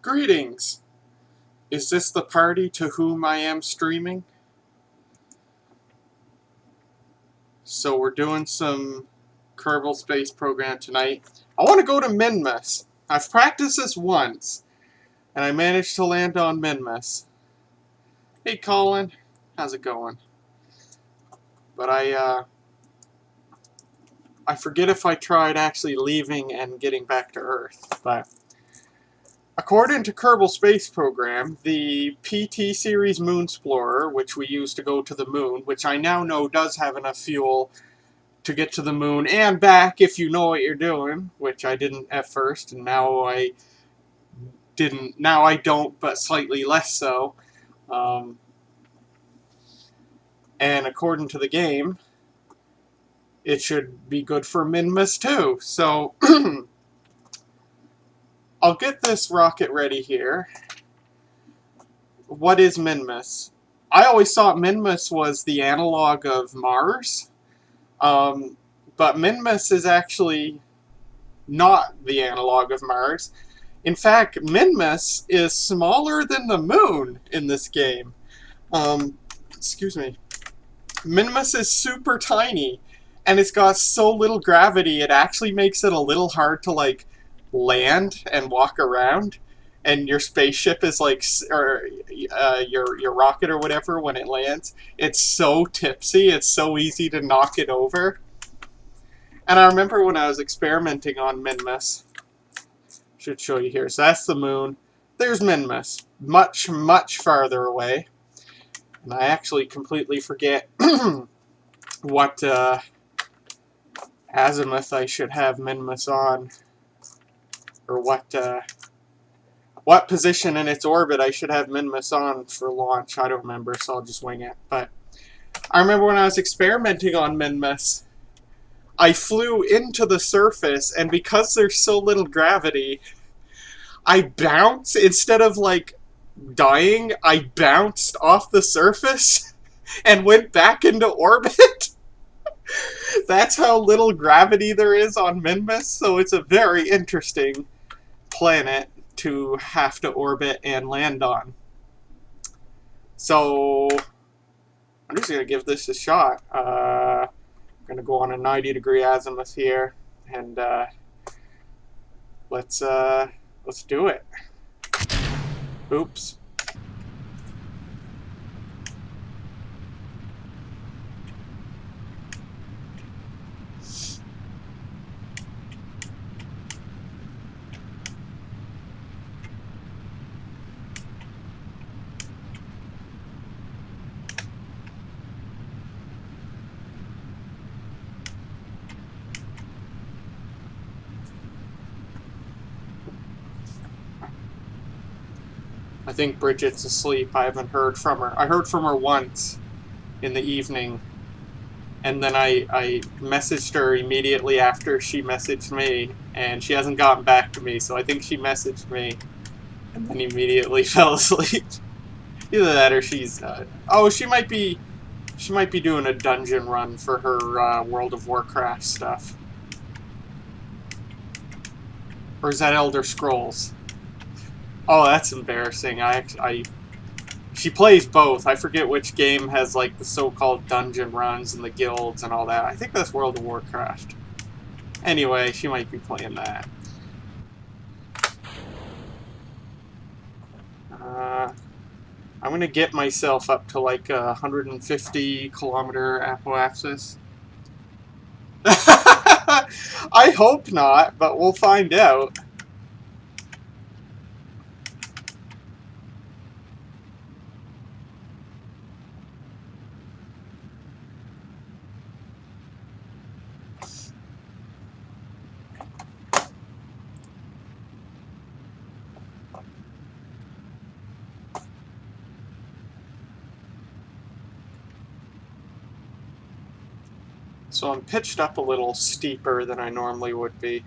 Greetings! Is this the party to whom I am streaming? So we're doing some Kerbal Space Program tonight. I want to go to Minmus. I've practiced this once, and I managed to land on Minmus. Hey Colin, how's it going? But I forget if I tried actually leaving and getting back to Earth, but according to Kerbal Space Program, the PT Series Moonsplorer, which we use to go to the moon, which I now know does have enough fuel to get to the moon and back if you know what you're doing, which I didn't at first, and now I didn't. Now I don't, but slightly less so. And according to the game, it should be good for Minmus too. So I'll get this rocket ready here. What is Minmus? I always thought Minmus was the analog of Mars, but Minmus is actually not the analog of Mars. In fact, Minmus is smaller than the moon in this game. Excuse me. Minmus is super tiny, and it's got so little gravity, it actually makes it a little hard to, like, land and walk around. And your spaceship is like, or your rocket or whatever, when it lands, it's so tipsy, it's so easy to knock it over. And I remember when I was experimenting on Minmus, should show you here. So that's the moon. There's Minmus, much, much farther away. And I actually completely forget what azimuth I should have Minmus on, or what position in its orbit I should have Minmus on for launch. I don't remember, so I'll just wing it. But I remember when I was experimenting on Minmus, I flew into the surface, and because there's so little gravity, I bounce, instead of, like, dying, I bounced off the surface and went back into orbit. That's how little gravity there is on Minmus, so it's a very interesting planet to have to orbit and land on. So I'm just going to give this a shot. I'm going to go on a 90-degree azimuth here, and let's do it. Oops. I think Bridget's asleep. I haven't heard from her. I heard from her once in the evening, and then I messaged her immediately after she messaged me, and she hasn't gotten back to me, so I think she messaged me and then immediately fell asleep. Either that or she's oh, she might be doing a dungeon run for her World of Warcraft stuff. Or is that Elder Scrolls? Oh, that's embarrassing. She plays both. I forget which game has, like, the so-called dungeon runs and the guilds and all that. I think that's World of Warcraft. Anyway, she might be playing that. I'm gonna get myself up to, like, 150-kilometer apoapsis. I hope not, but we'll find out. So I'm pitched up a little steeper than I normally would be,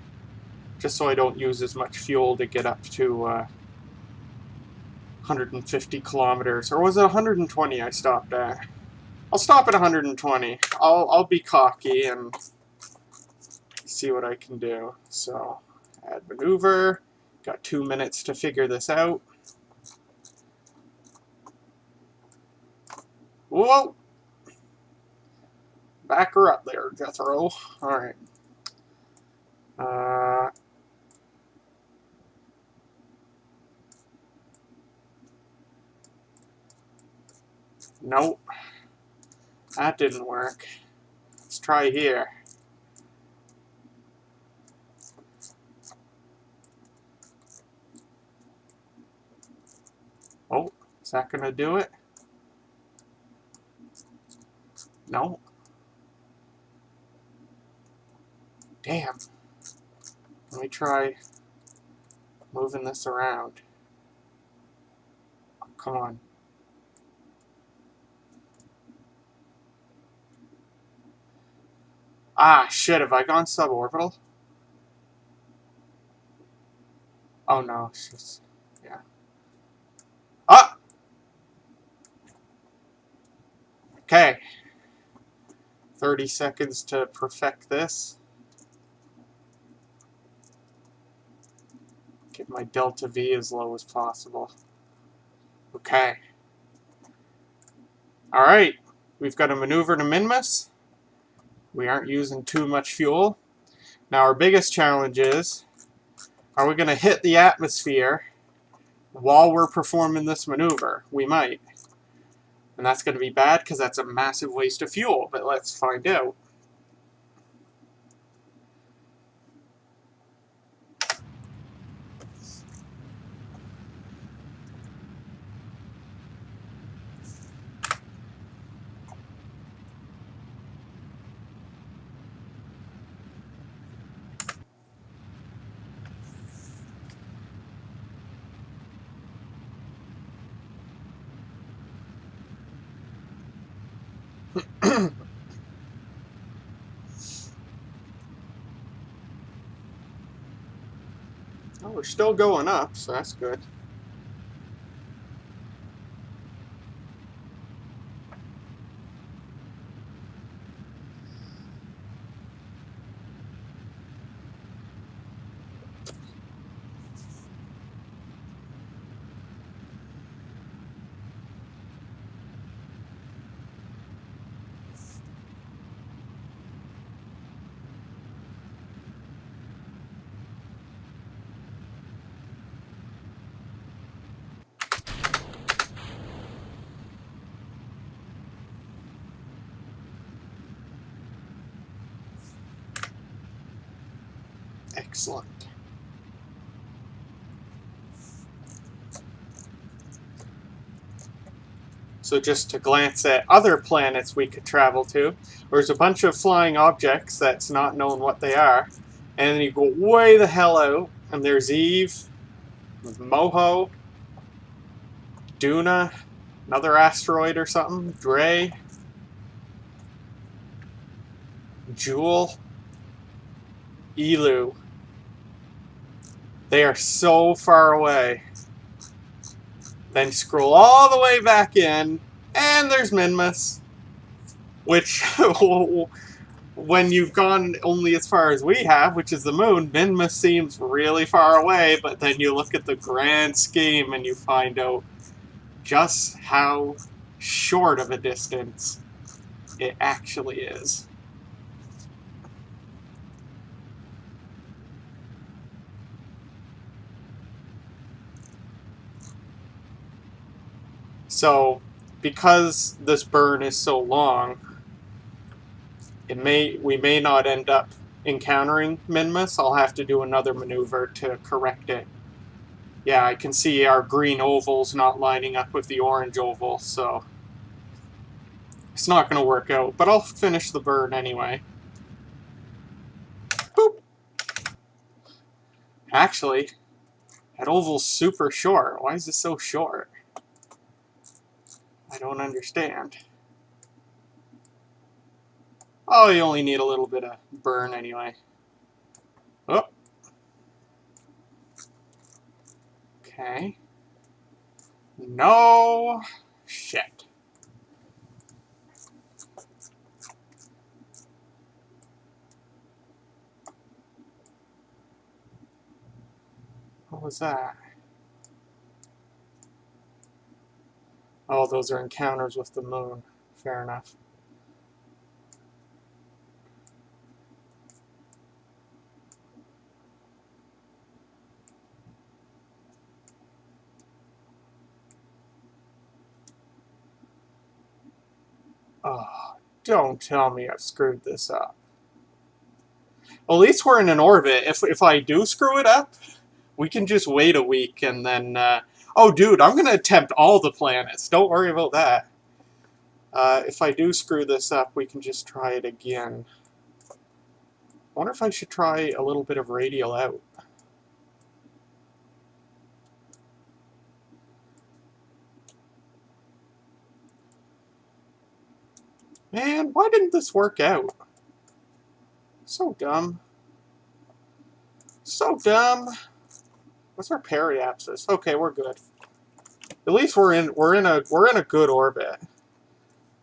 just so I don't use as much fuel to get up to 150 kilometers. Or was it 120 I stopped at? I'll stop at 120. I'll be cocky and see what I can do. So, add maneuver. Got 2 minutes to figure this out. Whoa! Back her up there, Jethro. Alright. Nope. That didn't work. Let's try here. Oh, is that gonna do it? No. Damn. Let me try moving this around. Oh, come on. Ah, shit, have I gone suborbital? Oh no, it's just, yeah. Ah! Okay. 30 seconds to perfect this. Get my delta V as low as possible. Okay. Alright, we've got a maneuver to Minmus. We aren't using too much fuel. Now our biggest challenge is, are we going to hit the atmosphere while we're performing this maneuver? We might. And that's going to be bad because that's a massive waste of fuel, but let's find out. Oh, we're still going up, so that's good. Excellent. So just to glance at other planets we could travel to, there's a bunch of flying objects that's not known what they are, and then you go way the hell out, and there's Eve, Moho, Duna, another asteroid or something, Dre, Jewel, Elu. They are so far away. Then scroll all the way back in, and there's Minmus, which, when you've gone only as far as we have, which is the moon, Minmus seems really far away, but then you look at the grand scheme and you find out just how short of a distance it actually is. So, because this burn is so long, we may not end up encountering Minmus. I'll have to do another maneuver to correct it. Yeah, I can see our green oval's not lining up with the orange oval, so it's not going to work out, but I'll finish the burn anyway. Boop! Actually, that oval's super short. Why is it so short? I don't understand. Oh, you only need a little bit of burn anyway. Oh. Okay. No. Shit. What was that? Oh, those are encounters with the moon. Fair enough. Oh, don't tell me I've screwed this up. Well, at least we're in an orbit. If I do screw it up, we can just wait a week and then... oh, dude, I'm going to attempt all the planets. Don't worry about that. If I do screw this up, we can just try it again. I wonder if I should try a little bit of radial out. Man, why didn't this work out? So dumb. So dumb. What's our periapsis? Okay, we're good. At least we're in a good orbit.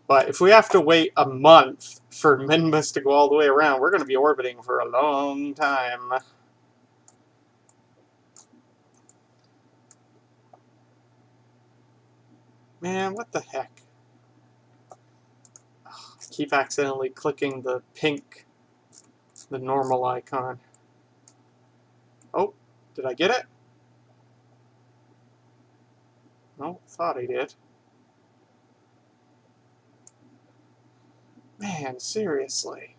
But if we have to wait a month for Minmus to go all the way around, we're going to be orbiting for a long time. Man, what the heck? I keep accidentally clicking the pink, the normal icon. Oh, did I get it? No, thought I did. Man, seriously.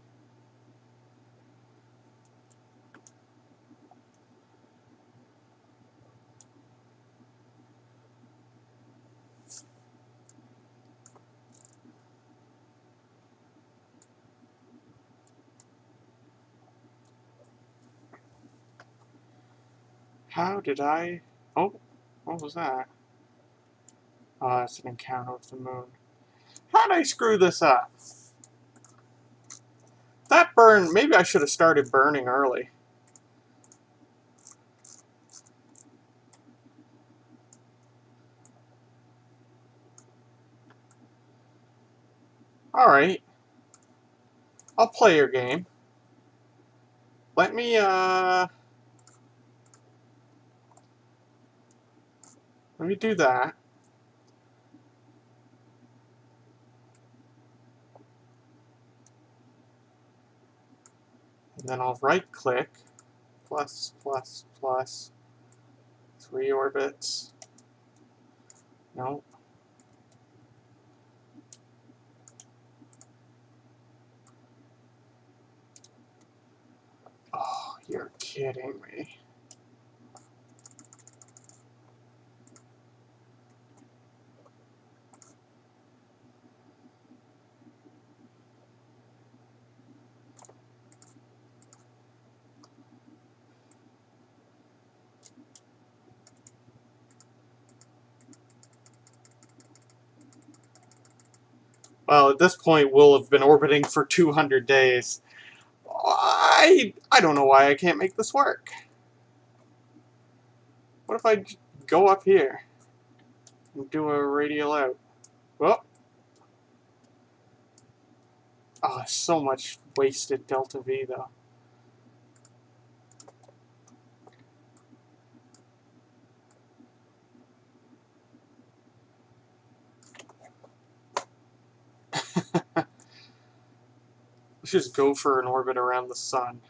How did I... Oh, what was that? Oh, that's an encounter with the moon. How'd I screw this up? That burn... Maybe I should have started burning early. Alright. I'll play your game. Let me, Let me do that. And then I'll right-click. Plus, plus, plus. 3 orbits. Nope. Oh, you're kidding me. Well, at this point, we'll have been orbiting for 200 days. I don't know why I can't make this work. What if I go up here and do a radial out? Well, oh, so much wasted delta V, though. Let's just go for an orbit around the sun.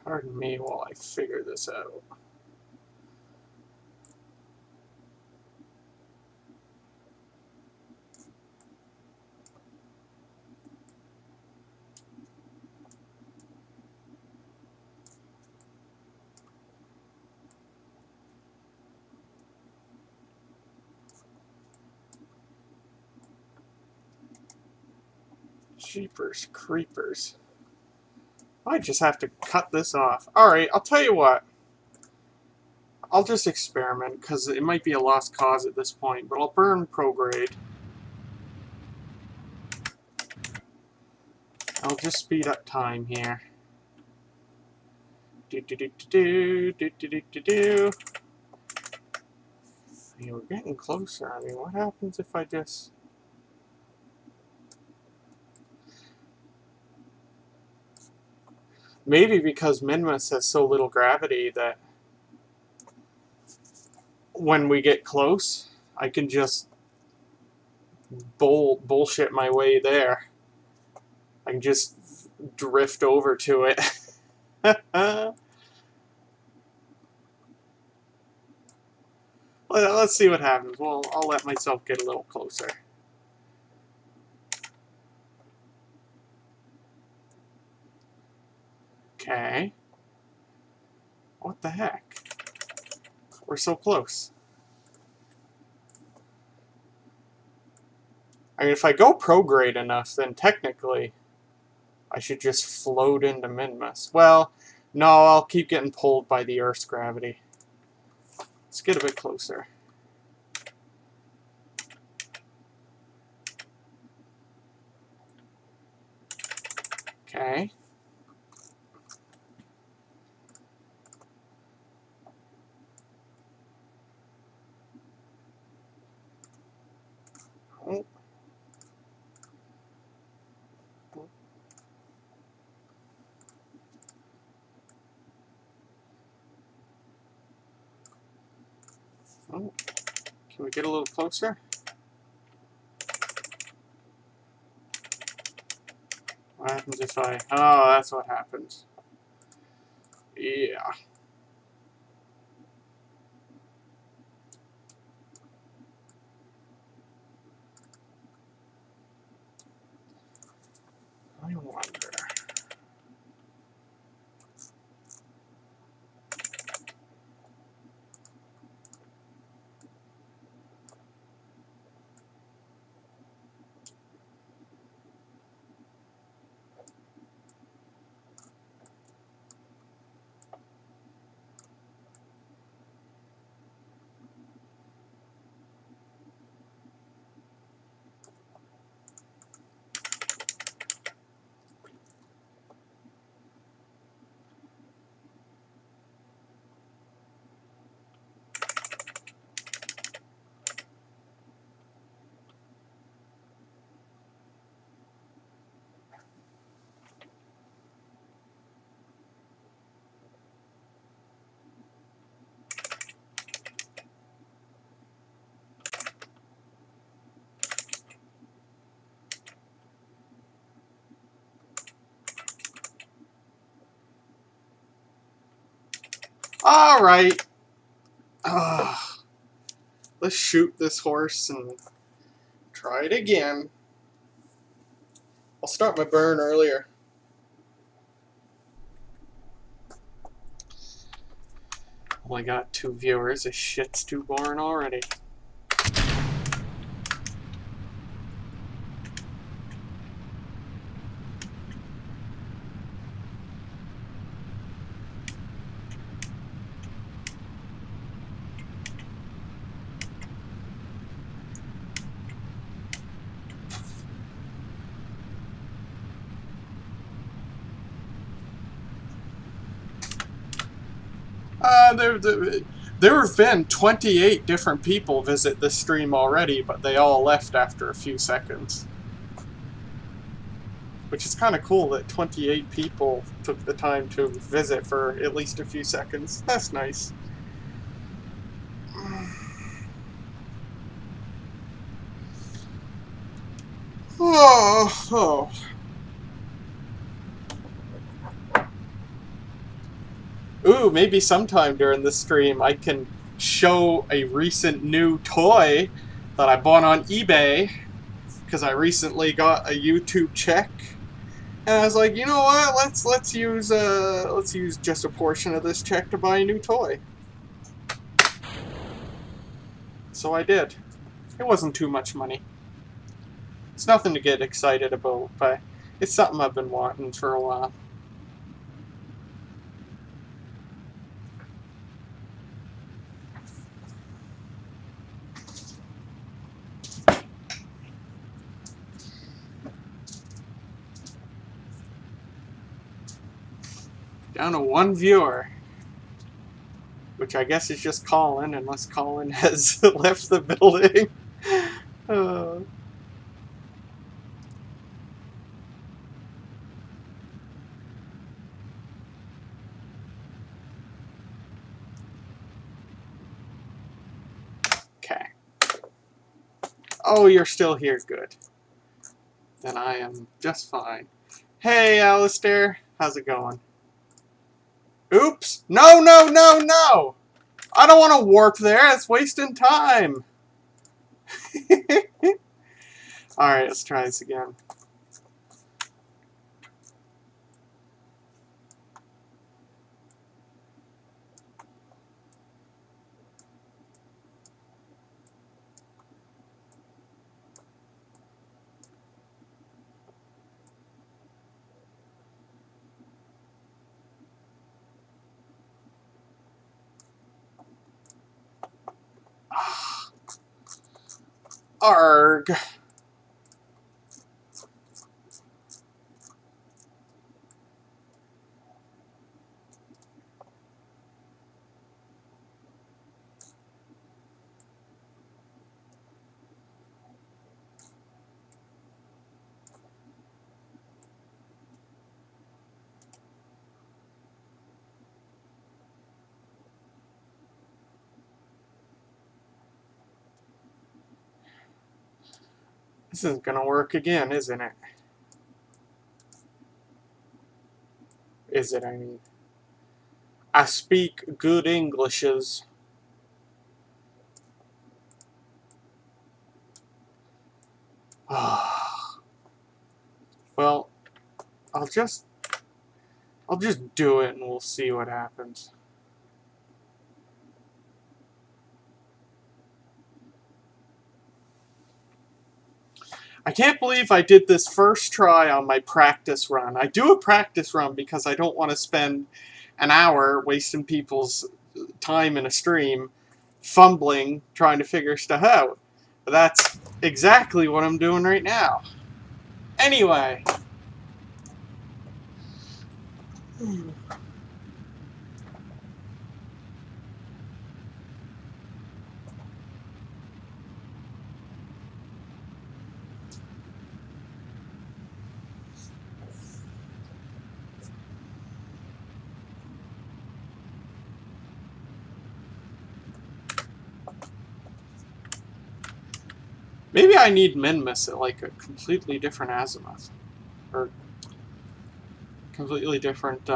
Pardon me while I figure this out. Jeepers creepers. I just have to cut this off. Alright, I'll tell you what. I'll just experiment, because it might be a lost cause at this point, but I'll burn prograde. I'll just speed up time here. Do do do do do do do do do. Hey, we're getting closer. I mean, what happens if I just... Maybe because Minmus has so little gravity that when we get close, I can just bullshit my way there. I can just drift over to it. Let's see what happens. Well, I'll let myself get a little closer. Okay. What the heck? We're so close. I mean, if I go prograde enough, then technically I should just float into Minmus. Well, no, I'll keep getting pulled by the Earth's gravity. Let's get a bit closer. Okay. Oh. Oh. Can we get a little closer? What happens if I... Oh, that's what happens. Yeah. I wonder... Alright. Let's shoot this horse and try it again. I'll start my burn earlier. Only got 2 viewers. This shit's too boring already. There have been 28 different people visit this stream already, but they all left after a few seconds. Which is kind of cool that 28 people took the time to visit for at least a few seconds. That's nice. Oh. Ooh, maybe sometime during this stream I can show a recent new toy that I bought on eBay because I recently got a YouTube check, and I was like, you know what? Let's use just a portion of this check to buy a new toy. So I did. It wasn't too much money. It's nothing to get excited about, but it's something I've been wanting for a while. Down to one viewer. Which I guess is just Colin, unless Colin has left the building. Okay. Oh, you're still here. Good. Then I am just fine. Hey, Alistair. How's it going? Oops. No, no, no, no! I don't want to warp there. It's wasting time. Alright, let's try this again. Arg. This isn't gonna work again, isn't it? Is it, I mean? I speak good Englishes. Well, I'll just do it and we'll see what happens. I can't believe I did this first try on my practice run. I do a practice run because I don't want to spend an hour wasting people's time in a stream fumbling trying to figure stuff out. But that's exactly what I'm doing right now. Anyway. Maybe I need Minmus at like a completely different azimuth. Or completely different,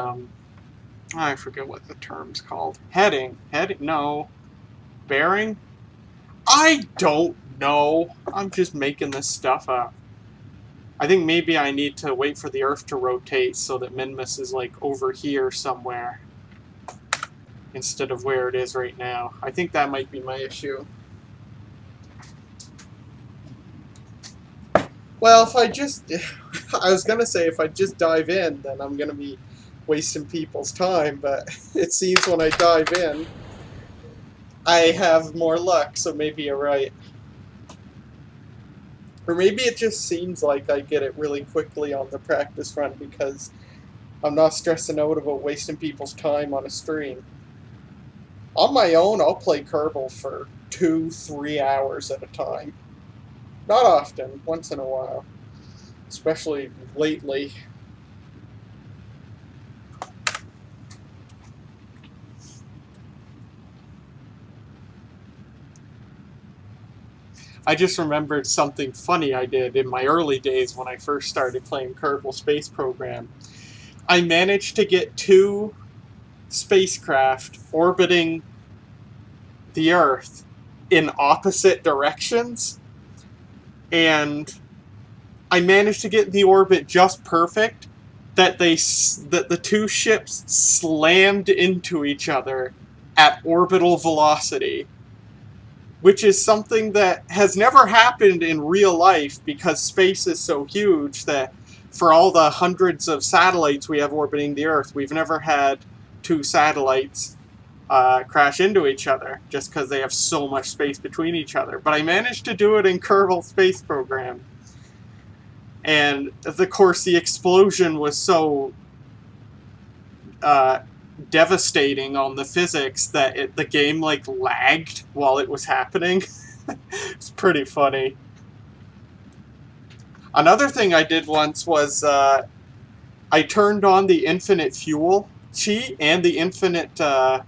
I forget what the term's called. Heading? No. Bearing? I don't know. I'm just making this stuff up. I think maybe I need to wait for the Earth to rotate so that Minmus is like over here somewhere instead of where it is right now. I think that might be my issue. Well, if I just... I was gonna say if I just dive in, then I'm gonna be wasting people's time, but it seems when I dive in, I have more luck, so maybe you're right. Or maybe it just seems like I get it really quickly on the practice run because I'm not stressing out about wasting people's time on a stream. On my own, I'll play Kerbal for 2-3 hours at a time. Not often, once in a while. Especially lately. I just remembered something funny I did in my early days when I first started playing Kerbal Space Program. I managed to get 2 spacecraft orbiting the Earth in opposite directions, and I managed to get the orbit just perfect that the 2 ships slammed into each other at orbital velocity, which is something that has never happened in real life because space is so huge that for all the hundreds of satellites we have orbiting the Earth, we've never had 2 satellites crash into each other just because they have so much space between each other. But I managed to do it in Kerbal Space Program. And of course the explosion was so devastating on the physics that the game like lagged while it was happening. It's pretty funny. Another thing I did once was I turned on the infinite fuel cheat and the infinite uh,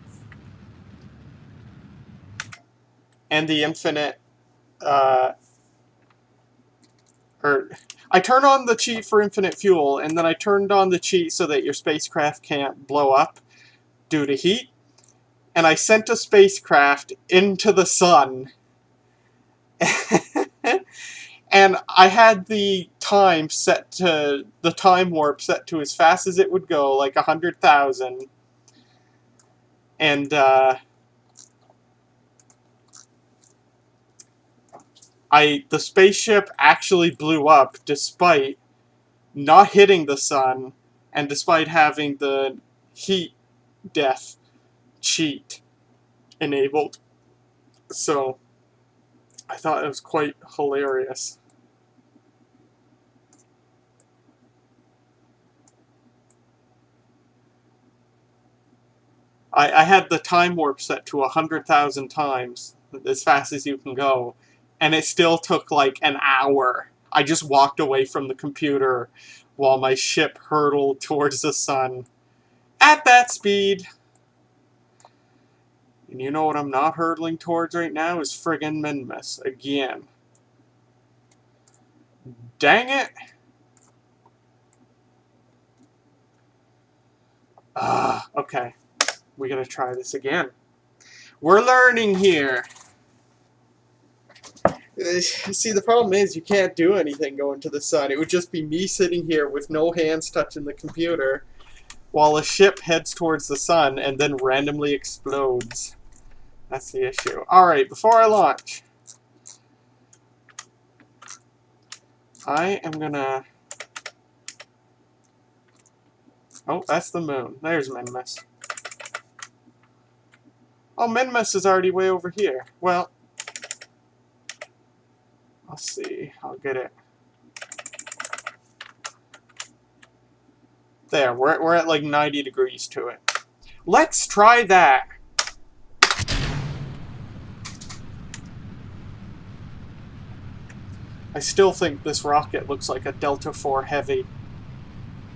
or I turned on the cheat for infinite fuel, and then I turned on the cheat so that your spacecraft can't blow up due to heat. And I sent a spacecraft into the sun. And I had the time set to, the time warp set to as fast as it would go, like 100,000. And the spaceship actually blew up despite not hitting the sun and despite having the heat death cheat enabled. So I thought it was quite hilarious. I had the time warp set to 100,000 times, as fast as you can go, and it still took like an hour. I just walked away from the computer while my ship hurtled towards the sun at that speed. And you know what I'm not hurtling towards right now is friggin' Minmus again. Dang it! Okay. We gotta try this again. We're learning here. See, the problem is you can't do anything going to the sun. It would just be me sitting here with no hands touching the computer while a ship heads towards the sun and then randomly explodes. That's the issue. Alright, before I launch, I am gonna... Oh, that's the moon. There's Minmus. Oh, Minmus is already way over here. Well, I'll see. I'll get it. There, we're at like 90 degrees to it. Let's try that. I still think this rocket looks like a Delta IV Heavy.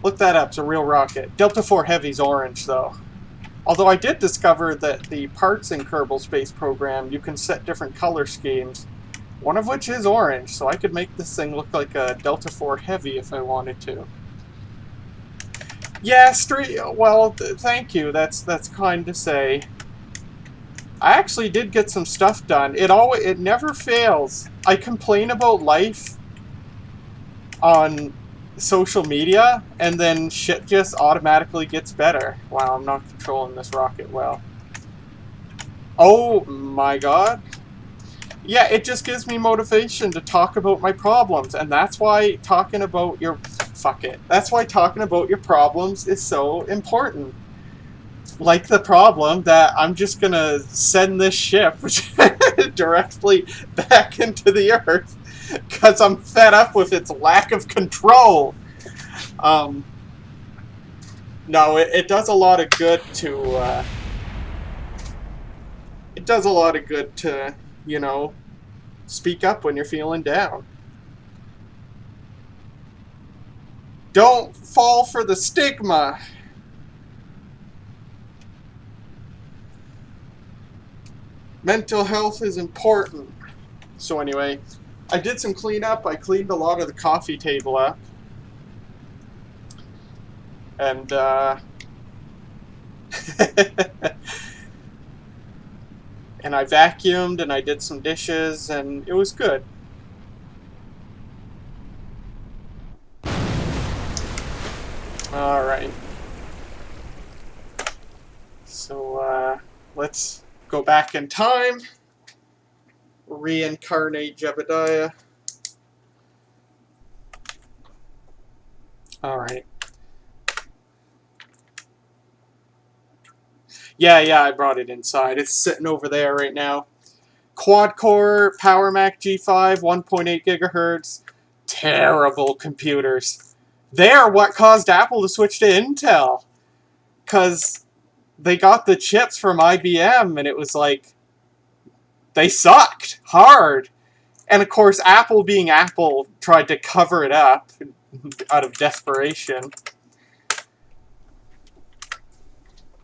Look that up, it's a real rocket. Delta IV Heavy's orange, though. Although I did discover that the parts in Kerbal Space Program, you can set different color schemes. One of which is orange, so I could make this thing look like a Delta IV Heavy if I wanted to. Yeah, well, thank you. That's kind to say. I actually did get some stuff done. It never fails. I complain about life on social media, and then shit just automatically gets better. Wow, I'm not controlling this rocket well. Oh my god. Yeah, it just gives me motivation to talk about my problems, and that's why talking about your... Fuck it. That's why talking about your problems is so important. Like the problem that I'm just gonna send this ship directly back into the Earth because I'm fed up with its lack of control. No, it does a lot of good to... it does a lot of good to, you know, speak up when you're feeling down. Don't fall for the stigma. Mental health is important. So anyway, I did some cleanup. I cleaned a lot of the coffee table up. And, and I vacuumed and I did some dishes and it was good. Alright. So, let's go back in time. Reincarnate Jebediah. Alright. Yeah, I brought it inside. It's sitting over there right now. Quad-core Power Mac G5, 1.8 gigahertz. Terrible computers. They're what caused Apple to switch to Intel. because they got the chips from IBM, and it was like, they sucked hard. And of course, Apple being Apple tried to cover it up out of desperation.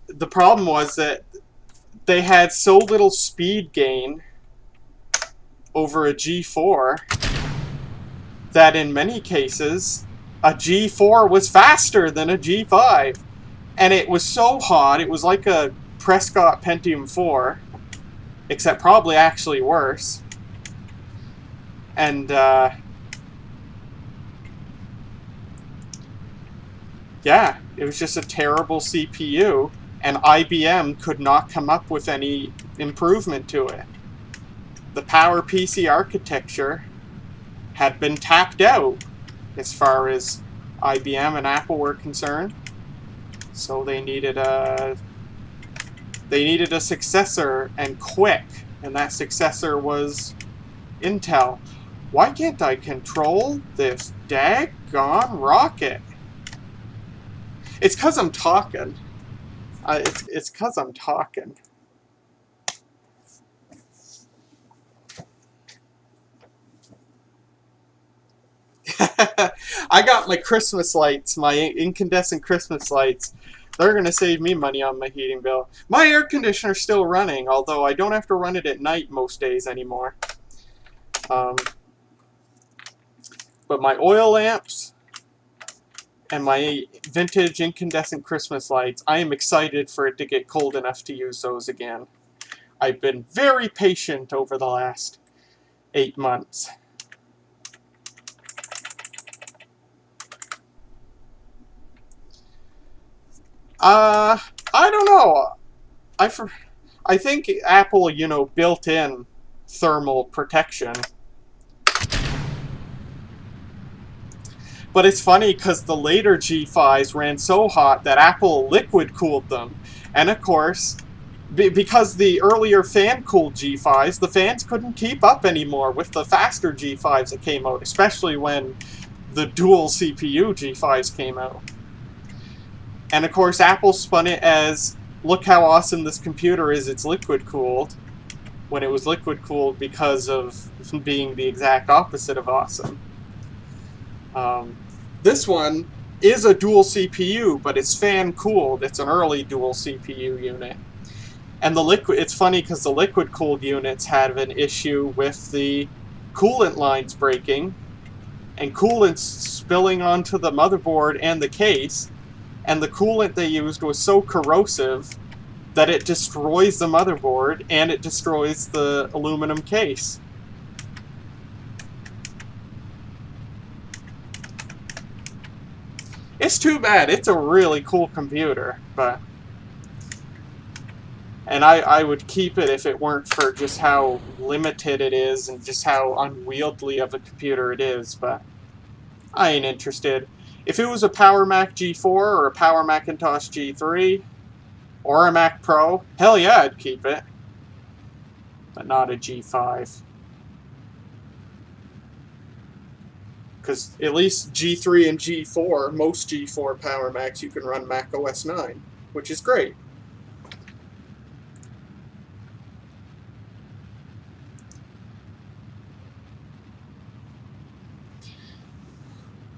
The problem was that they had so little speed gain over a G4 that in many cases, a G4 was faster than a G5. And it was so hot, it was like a Prescott Pentium 4, except probably actually worse. And, yeah, it was just a terrible CPU, and IBM could not come up with any improvement to it. The PowerPC architecture had been tapped out as far as IBM and Apple were concerned. So they needed a successor, and quick, and that successor was Intel. Why can't I control this daggone rocket? It's because I'm talking. It's because I'm talking. I got my Christmas lights, my incandescent Christmas lights. They're going to save me money on my heating bill. My air conditioner's still running, although I don't have to run it at night most days anymore. But my oil lamps and my vintage incandescent Christmas lights, I am excited for it to get cold enough to use those again. I've been very patient over the last 8 months. I don't know. I think Apple, built in thermal protection. But it's funny because the later G5s ran so hot that Apple liquid cooled them. And of course, because the earlier fan-cooled G5s, the fans couldn't keep up anymore with the faster G5s that came out, especially when the dual CPU G5s came out. And of course, Apple spun it as, look how awesome this computer is, it's liquid-cooled, when it was liquid-cooled because of being the exact opposite of awesome. This one is a dual CPU, but it's fan-cooled. It's an early dual CPU unit. And it's funny because the liquid-cooled units had an issue with the coolant lines breaking, and coolant spilling onto the motherboard and the case, and the coolant they used was so corrosive that it destroys the motherboard and it destroys the aluminum case. It's too bad. It's a really cool computer, but... And I would keep it if it weren't for just how limited it is and just how unwieldy of a computer it is, but I ain't interested. If it was a Power Mac G4 or a Power Macintosh G3 or a Mac Pro, hell yeah, I'd keep it. But not a G5. Because at least G3 and G4, most G4 Power Macs, you can run Mac OS 9, which is great.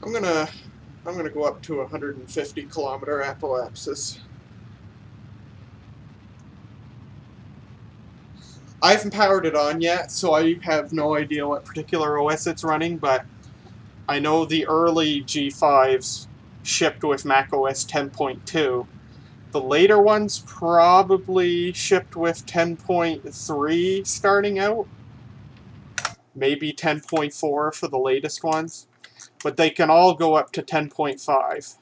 I'm gonna go up to 150 kilometer apoapsis. I haven't powered it on yet, so I have no idea what particular OS it's running, but I know the early G5s shipped with macOS 10.2. The later ones probably shipped with 10.3 starting out. Maybe 10.4 for the latest ones. But they can all go up to 10.5.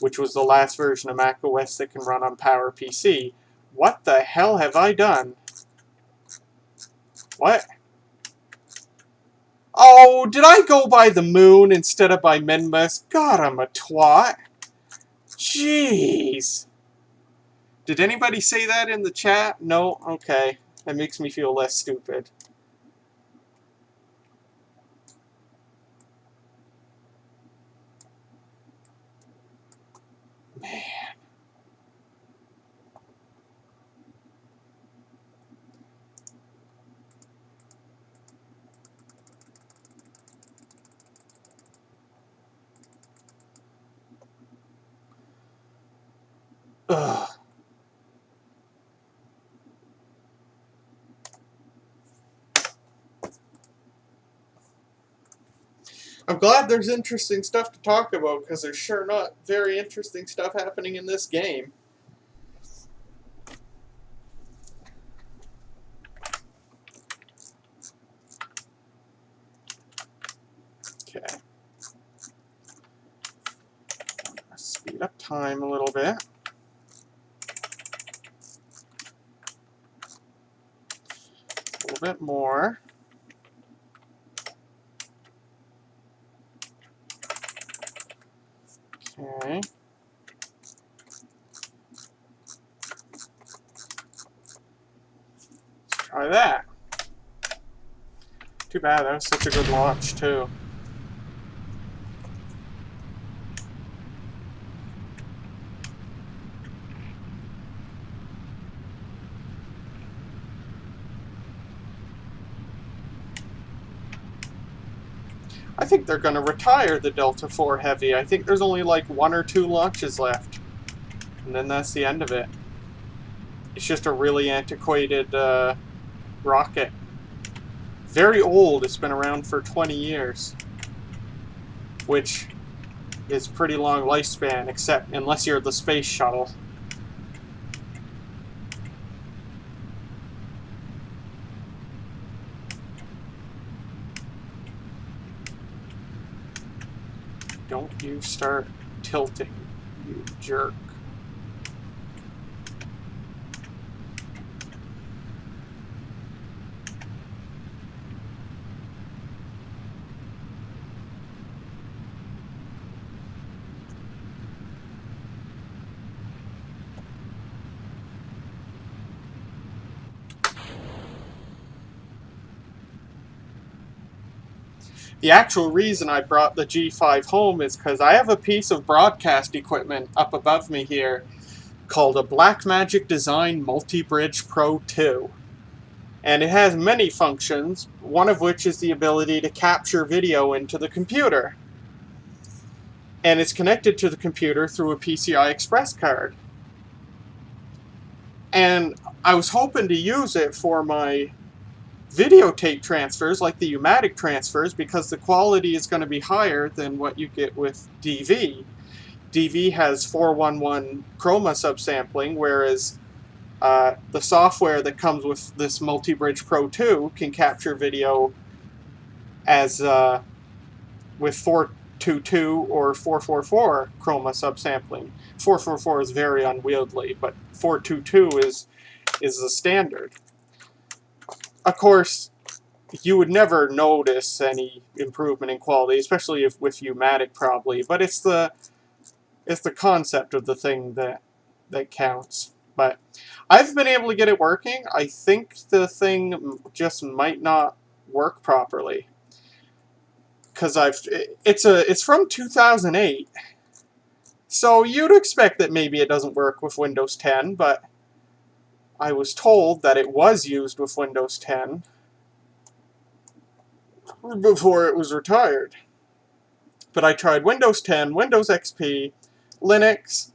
Which was the last version of macOS that can run on PowerPC. What the hell have I done? What? Oh, did I go by the moon instead of by Minmus? God, I'm a twat. Jeez. Did anybody say that in the chat? No? Okay. That makes me feel less stupid. Ugh. I'm glad there's interesting stuff to talk about, because there's sure not very interesting stuff happening in this game. Okay. Speed up time a little bit. A little bit more. Okay. Let's try that. Too bad, that was such a good launch, too. I think they're going to retire the Delta IV Heavy. I think there's only like 1 or 2 launches left. And then that's the end of it. It's just a really antiquated rocket. Very old. It's been around for 20 years. Which is pretty long lifespan, except unless you're the space shuttle. Don't you start tilting, you jerk. The actual reason I brought the G5 home is because I have a piece of broadcast equipment up above me here called a Blackmagic Design Multi-Bridge Pro 2. And it has many functions, one of which is the ability to capture video into the computer. And it's connected to the computer through a PCI Express card. And I was hoping to use it for my videotape transfers, like the U-matic transfers, because the quality is going to be higher than what you get with DV. DV has 411 chroma subsampling, whereas the software that comes with this Multi-Bridge Pro 2 can capture video as with 422 or 444 chroma subsampling. 444 is very unwieldy, but 422 is the standard. Of course, you would never notice any improvement in quality, especially if with U-matic probably, but it's the concept of the thing that counts. But I've been able to get it working. I think the thing just might not work properly, because it's from 2008, so you'd expect that maybe it doesn't work with Windows 10, but I was told that it was used with Windows 10 before it was retired. But I tried Windows 10, Windows XP, Linux,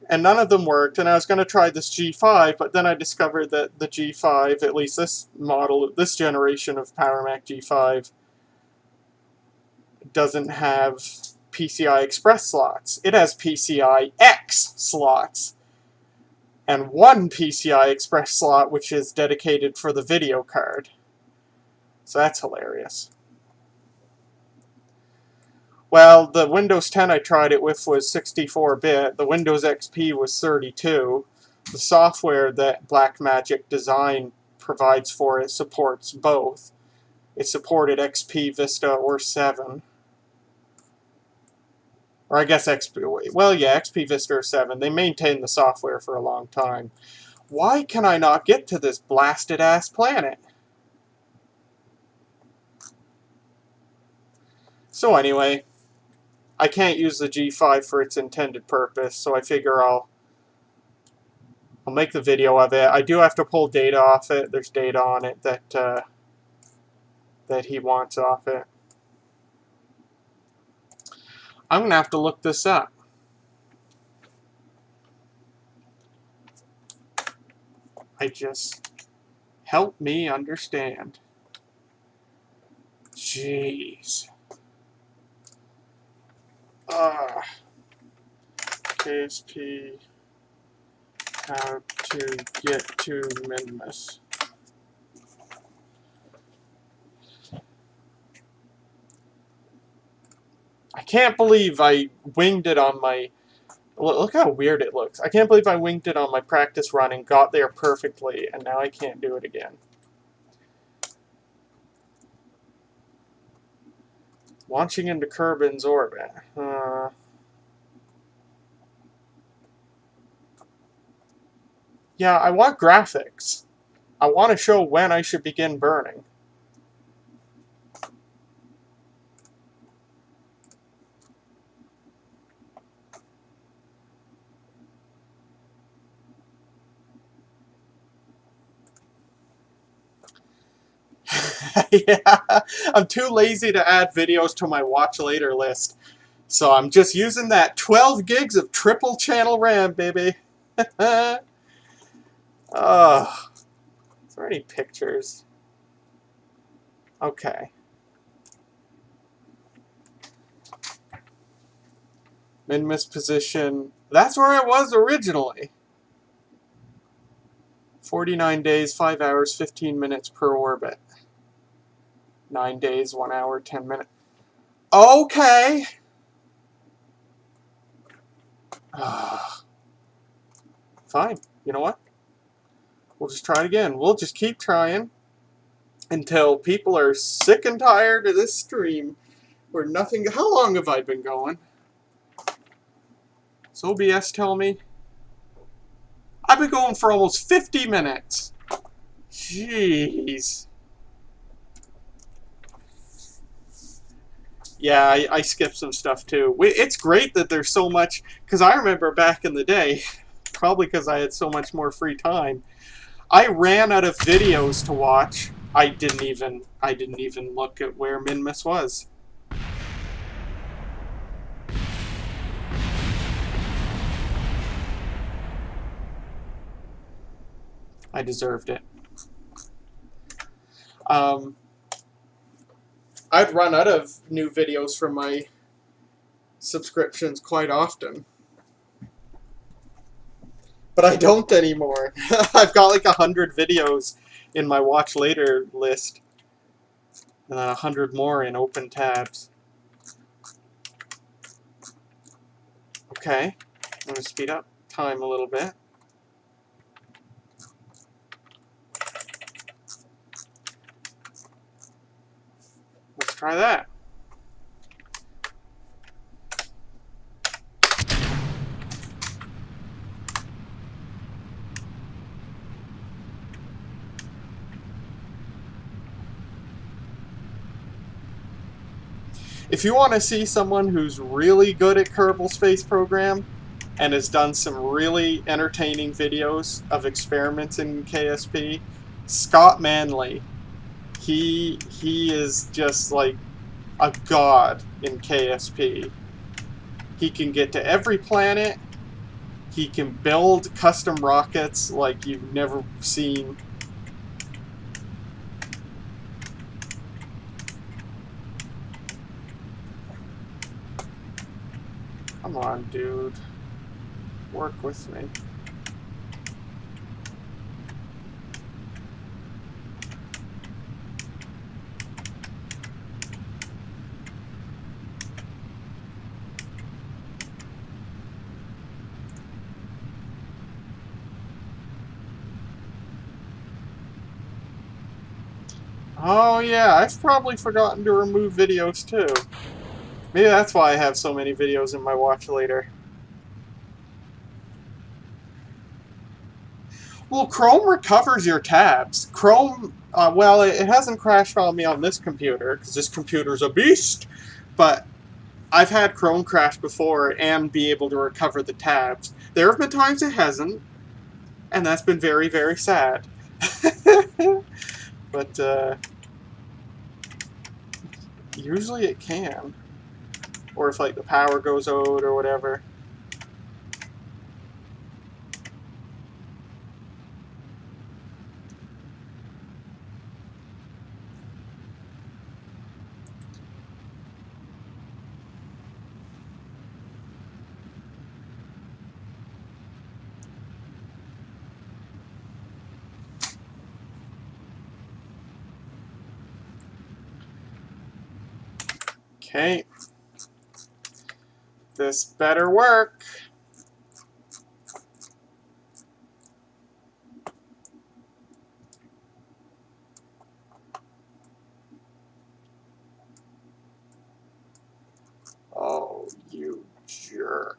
and none of them worked, and I was going to try this G5, but then I discovered that the G5, at least this model, this generation of PowerMac G5, doesn't have PCI Express slots. It has PCI X slots, and 1 PCI Express slot which is dedicated for the video card. So that's hilarious. Well, the Windows 10 I tried it with was 64-bit. The Windows XP was 32. The software that Blackmagic Design provides for it supports both. It supported XP, Vista, or 7. Or I guess XP, well, yeah, XP, Vista, or 7. They maintained the software for a long time. Why can I not get to this blasted-ass planet? So anyway, I can't use the G5 for its intended purpose, so I figure I'll make the video of it. I do have to pull data off it. There's data on it that he wants off it. I'm going to have to look this up. I just... Help me understand. Jeez. KSP... How to get to Minmus. I can't believe I winged it on my... Look how weird it looks. I can't believe I winged it on my practice run and got there perfectly, and now I can't do it again. Launching into Kerbin's orbit. Yeah, I want graphics. I want to show when I should begin burning. Yeah, I'm too lazy to add videos to my watch later list. So I'm just using that 12 gigs of triple channel RAM, baby. Oh, is there any pictures? Okay. Minmus position. That's where it was originally. 49 days, 5 hours, 15 minutes per orbit. 9 days, 1 hour, 10 minutes. Okay. Fine. You know what? We'll just try it again. We'll just keep trying until people are sick and tired of this stream where nothing... How long have I been going? Does OBS tell me? I've been going for almost 50 minutes. Jeez. Yeah, I skipped some stuff too. It's great that there's so much, because I remember back in the day, probably because I had so much more free time, I ran out of videos to watch. I didn't even look at where Minmus was. I deserved it. I'd run out of new videos from my subscriptions quite often. But I don't anymore. I've got like 100 videos in my watch later list. And then 100 more in open tabs. Okay. I'm going to speed up time a little bit. Let's try that. If you want to see someone who's really good at Kerbal Space Program and has done some really entertaining videos of experiments in KSP, Scott Manley. He is just like a god in KSP. He can get to every planet. He can build custom rockets like you've never seen. Come on, dude. Work with me. Oh yeah, I've probably forgotten to remove videos too. Maybe that's why I have so many videos in my watch later. Well, Chrome recovers your tabs. Chrome, well, it hasn't crashed on me on this computer, because this computer's a beast, but I've had Chrome crash before and be able to recover the tabs. There have been times it hasn't, and that's been very, very sad. But, usually it can. Or if, like, the power goes out or whatever. Okay. This better work. Oh, you jerk.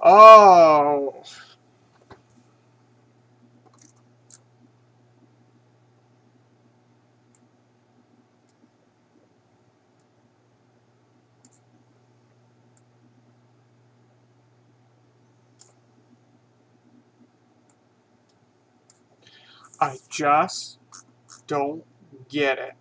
Oh. I just don't get it.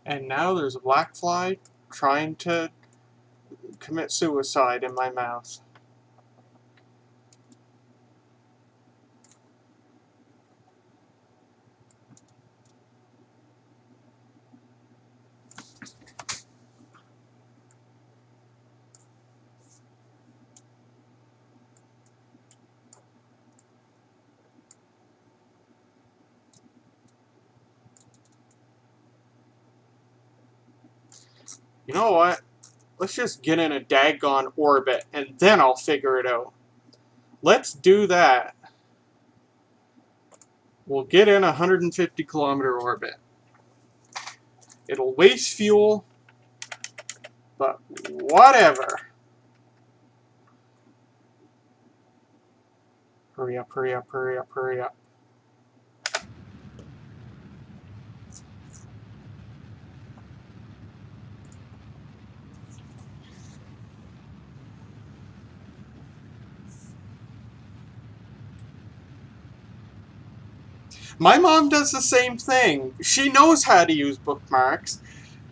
And now there's a black fly trying to commit suicide in my mouth. You know what? Let's just get in a daggone orbit and then I'll figure it out. Let's do that. We'll get in a 150-kilometer orbit. It'll waste fuel, but whatever. Hurry up, hurry up, hurry up, hurry up. My mom does the same thing. She knows how to use bookmarks,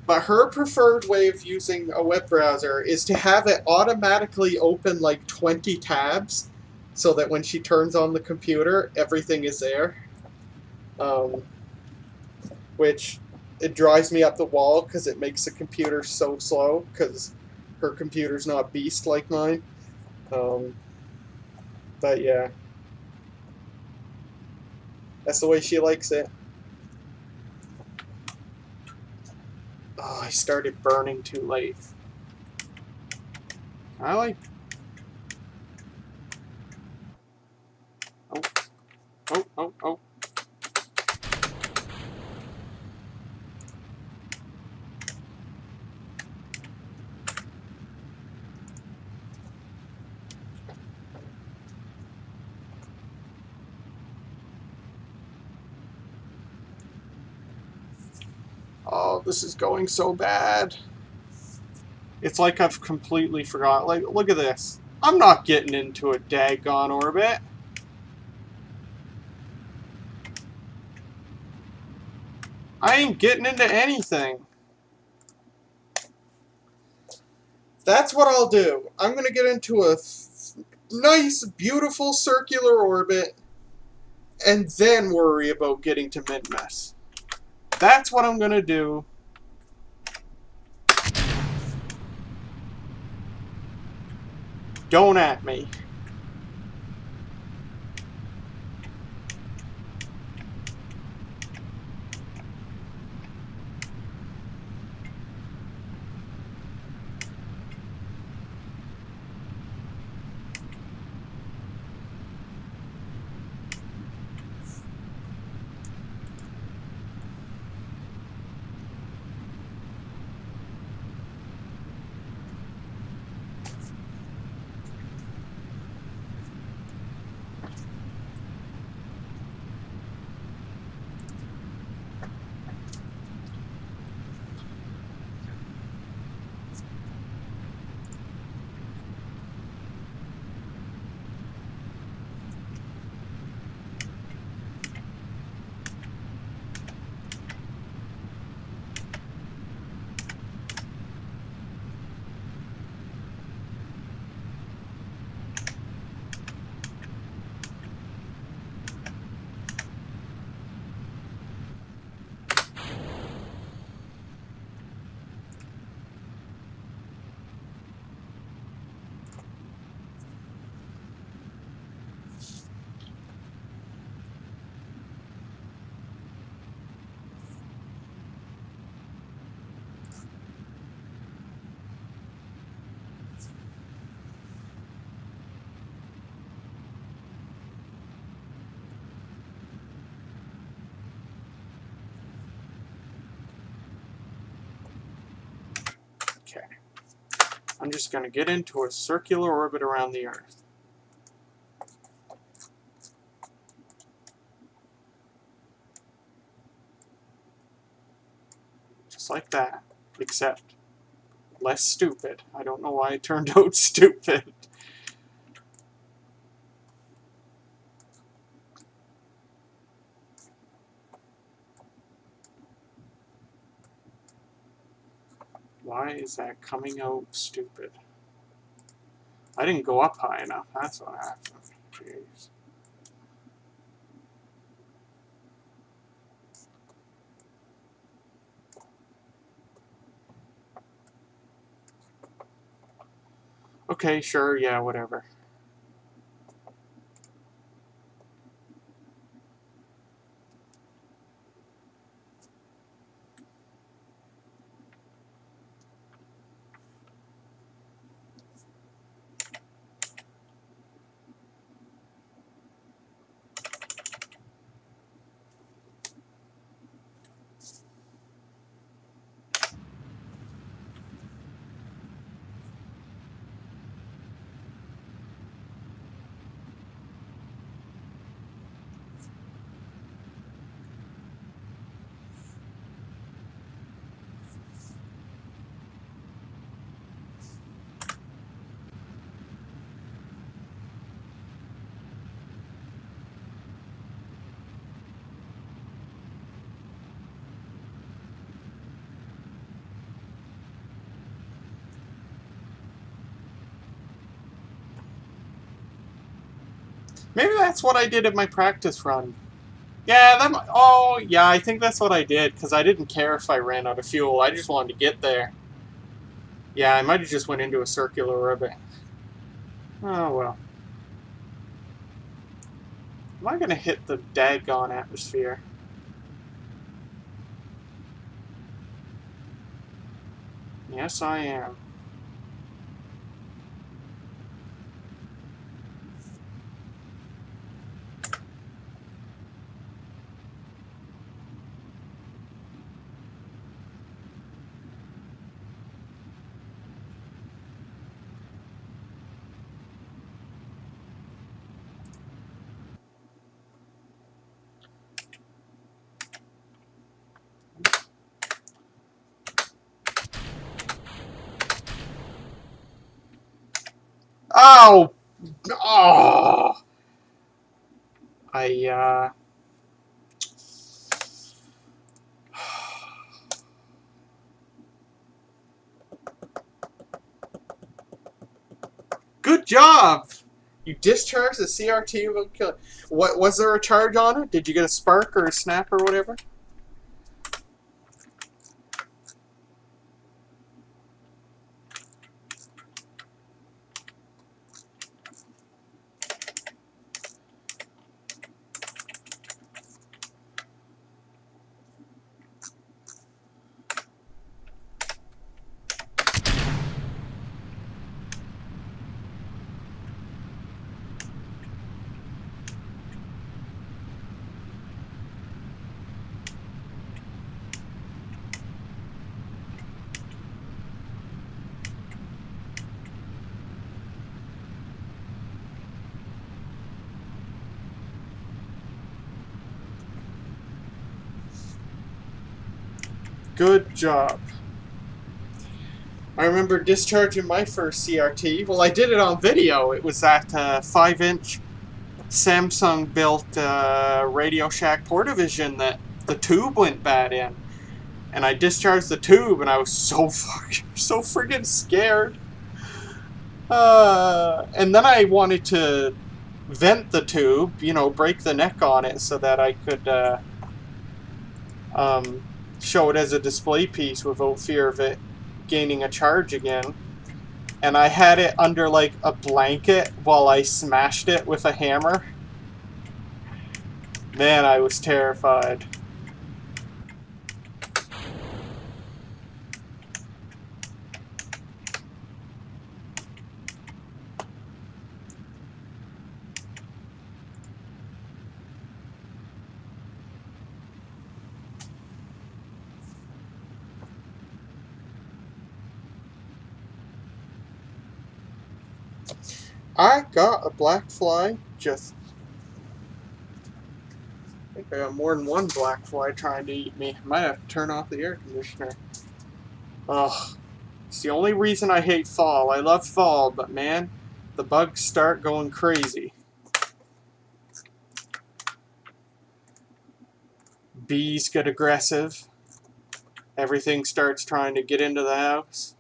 but her preferred way of using a web browser is to have it automatically open like 20 tabs so that when she turns on the computer, everything is there. Which it drives me up the wall because it makes the computer so slow because her computer's not a beast like mine. But yeah, that's the way she likes it. Oh, I started burning too late. I like... Oh, oh, oh, oh. Oh, this is going so bad. It's like I've completely forgot. Like, look at this. I'm not getting into a daggone orbit. I ain't getting into anything. That's what I'll do. I'm going to get into a nice, beautiful circular orbit and then worry about getting to Minmus. That's what I'm going to do. Don't at me. I'm just going to get into a circular orbit around the Earth. Just like that, except less stupid. I don't know why it turned out stupid. Why is that coming out stupid? I didn't go up high enough. That's what happened. Jeez. Okay, sure, yeah, whatever. Maybe that's what I did at my practice run. Yeah, oh, yeah, I think that's what I did, because I didn't care if I ran out of fuel. I just wanted to get there. Yeah, I might have just went into a circular orbit. Oh, well. Am I going to hit the daggone atmosphere? Yes, I am. Oh! Oh! I, Good job! You discharged the CRT without killing. What was there a charge on it? Did you get a spark or a snap or whatever? Good job. I remember discharging my first CRT. Well, I did it on video. It was that 5-inch Samsung-built Radio Shack Portavision that the tube went bad in. And I discharged the tube, and I was so friggin' scared. And then I wanted to vent the tube, you know, break the neck on it so that I could show it as a display piece without fear of it gaining a charge again. And I had it under like a blanket while I smashed it with a hammer. Man, I was terrified. I got a black fly. Just, I think I got more than one black fly trying to eat me. Might have to turn off the air conditioner. Ugh. It's the only reason I hate fall. I love fall, but man, the bugs start going crazy. Bees get aggressive. Everything starts trying to get into the house.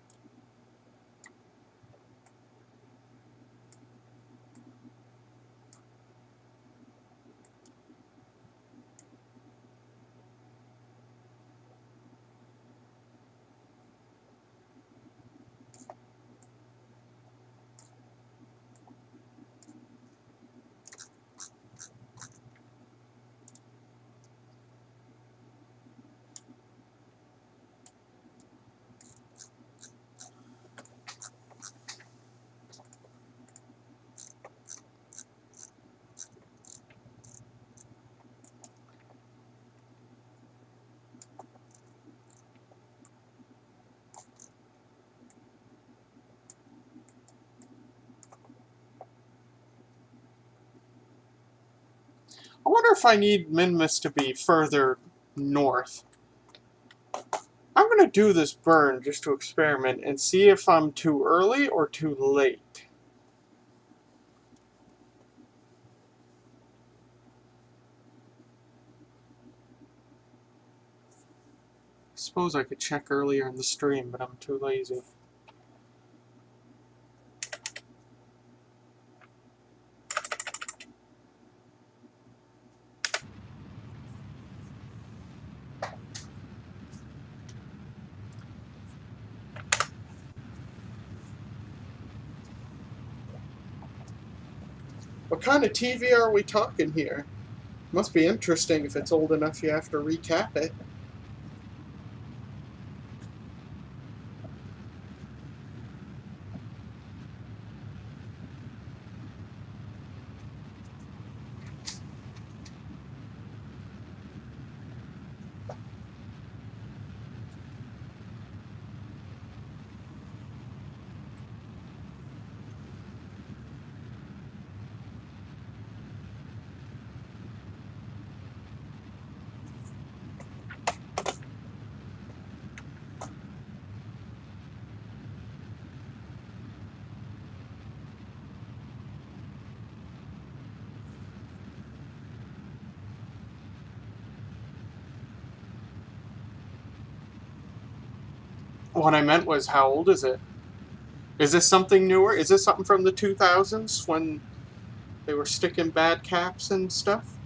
I wonder if I need Minmus to be further north. I'm going to do this burn just to experiment and see if I'm too early or too late. I suppose I could check earlier in the stream, but I'm too lazy. What kind of TV are we talking here? Must be interesting if it's old enough you have to recap it. What I meant was, how old is it? Is this something newer? Is this something from the 2000s when they were sticking bad caps and stuff?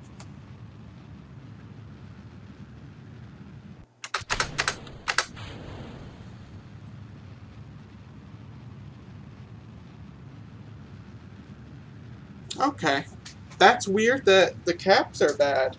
Okay. That's weird that the caps are bad.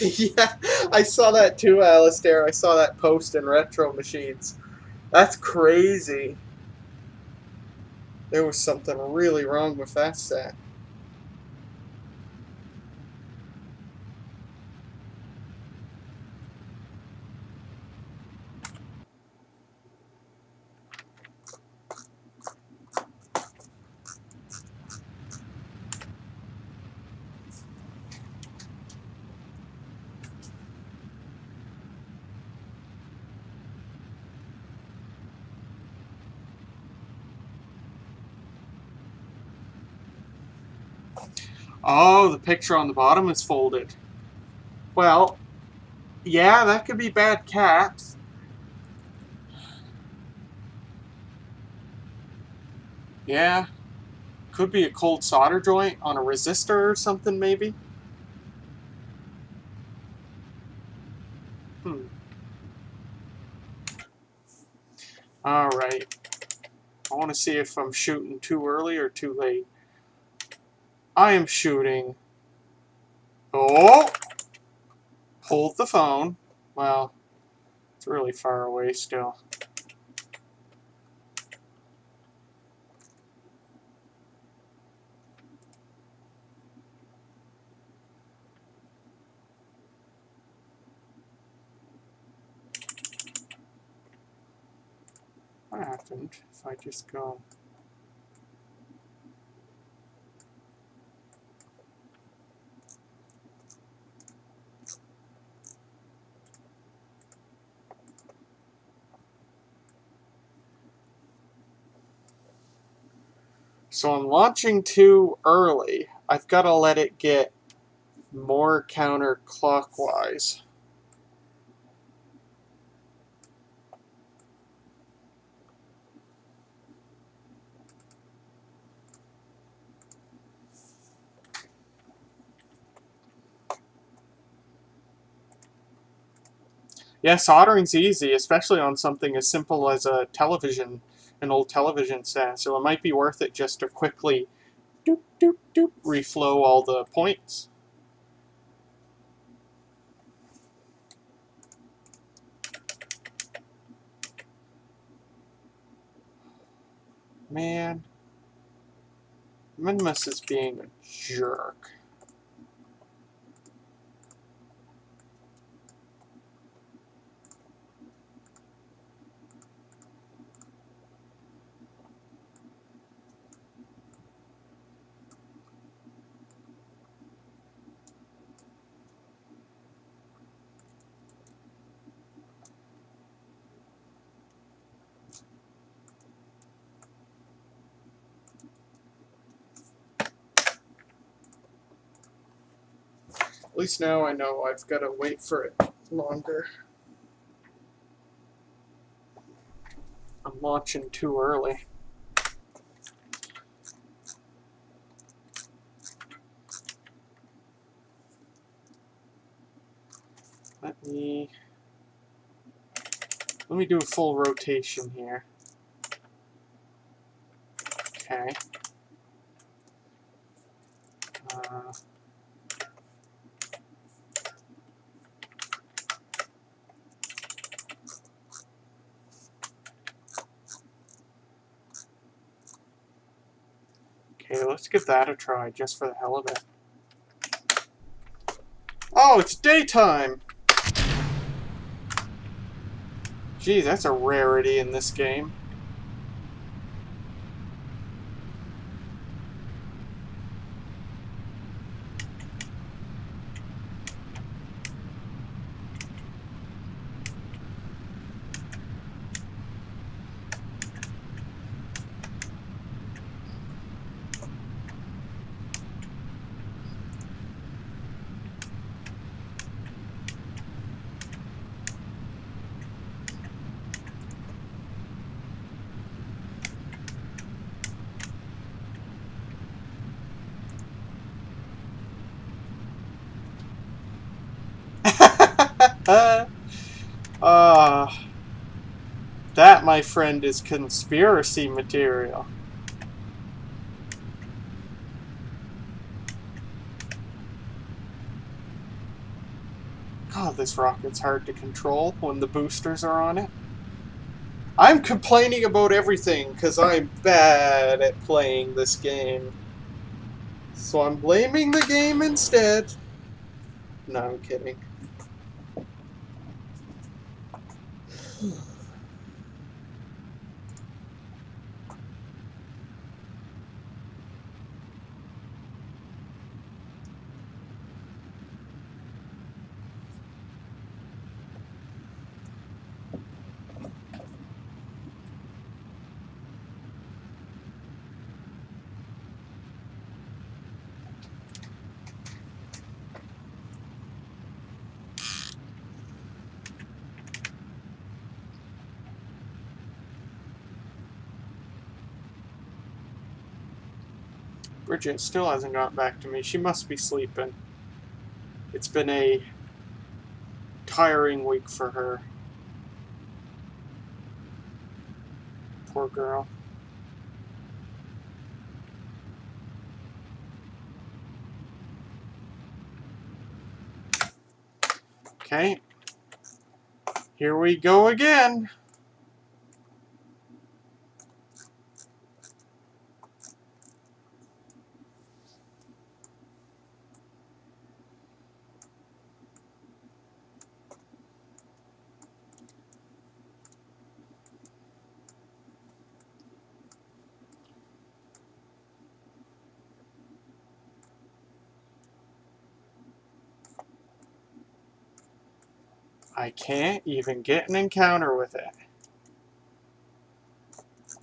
Yeah, I saw that too, Alistair. I saw that post in Retro Machines. That's crazy. There was something really wrong with that set. Oh, the picture on the bottom is folded. Well, yeah, that could be bad caps. Yeah, could be a cold solder joint on a resistor or something, maybe. Hmm. Alright. I want to see if I'm shooting too early or too late. I am shooting. Oh! Hold the phone. Well, it's really far away still. What happened if I just go? So I'm launching too early. I've got to let it get more counterclockwise. Yeah, soldering's easy, especially on something as simple as a television, an old television set. So it might be worth it just to quickly doop, doop, doop, reflow all the points. Man, Minmus is being a jerk. At least now I know I've got to wait for it longer. I'm launching too early. Let me do a full rotation here. Okay. Okay, let's give that a try, just for the hell of it. Oh, it's daytime! Geez, that's a rarity in this game. That, my friend, is conspiracy material. God, this rocket's hard to control when the boosters are on it. I'm complaining about everything because I'm bad at playing this game. So I'm blaming the game instead. No, I'm kidding. Bridget still hasn't got back to me. She must be sleeping. It's been a tiring week for her. Poor girl. Okay. Here we go again. I can't even get an encounter with it.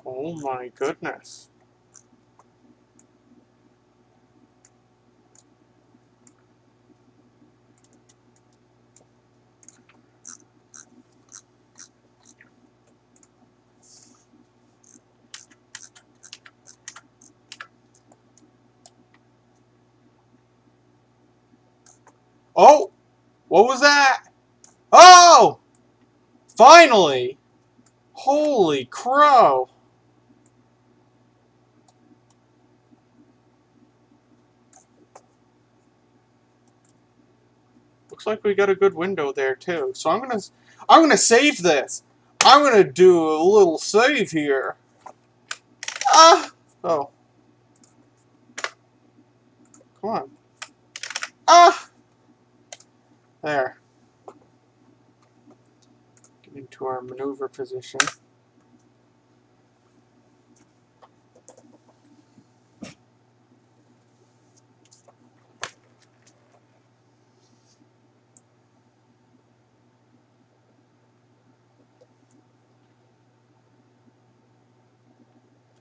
Oh my goodness. Oh! What was that? Oh! Finally! Holy crow! Looks like we got a good window there too. So I'm gonna save this. I'm gonna do a little save here. Ah! Oh. Come on. Ah! There. Get into our maneuver position.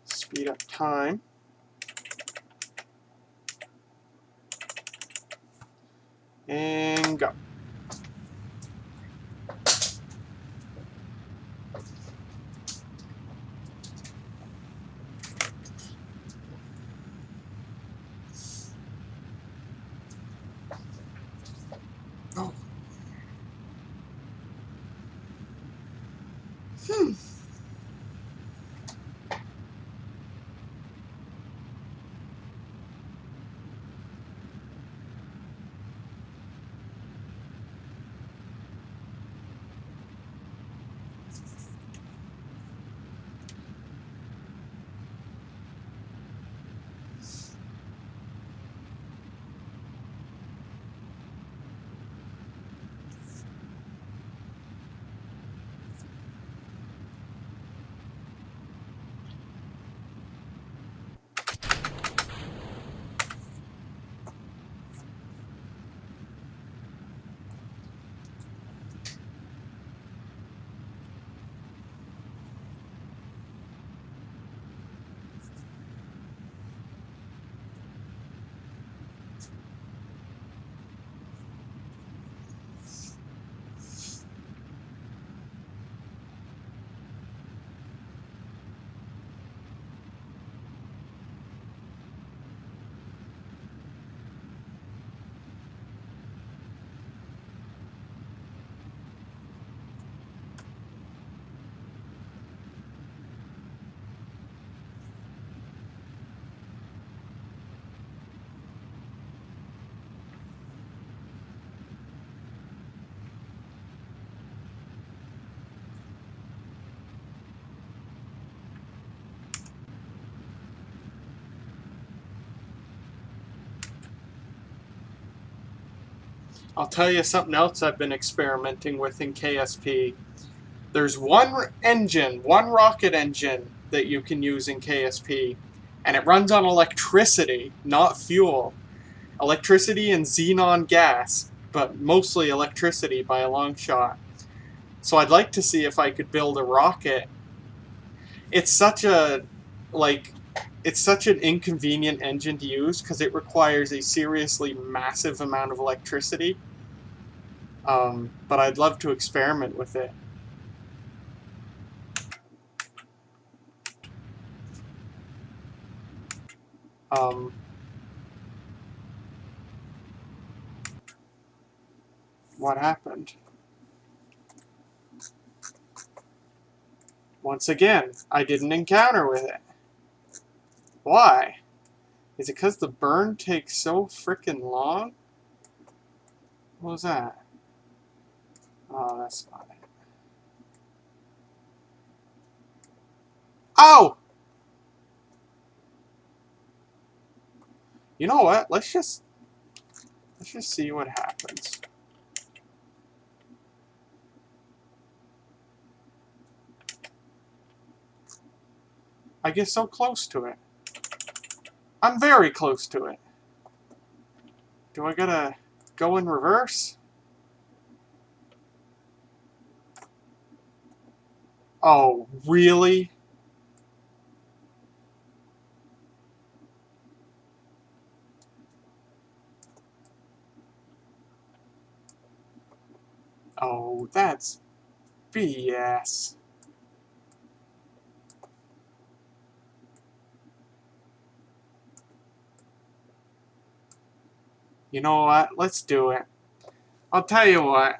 Speed up time. And go. Oh. I'll tell you something else I've been experimenting with in KSP. There's one engine, one rocket engine that you can use in KSP, and it runs on electricity, not fuel. Electricity and xenon gas, but mostly electricity by a long shot. So I'd like to see if I could build a rocket. It's such a, like, it's such an inconvenient engine to use because it requires a seriously massive amount of electricity. But I'd love to experiment with it. Um, what happened? Once again, I didn't encounter with it. Why? Is it because the burn takes so frickin' long? What was that? Oh, that's not it. Oh! You know what? Let's just see what happens. I get so close to it. I'm very close to it. Do I gotta go in reverse? Oh, really? Oh, that's BS. You know what? Let's do it. I'll tell you what.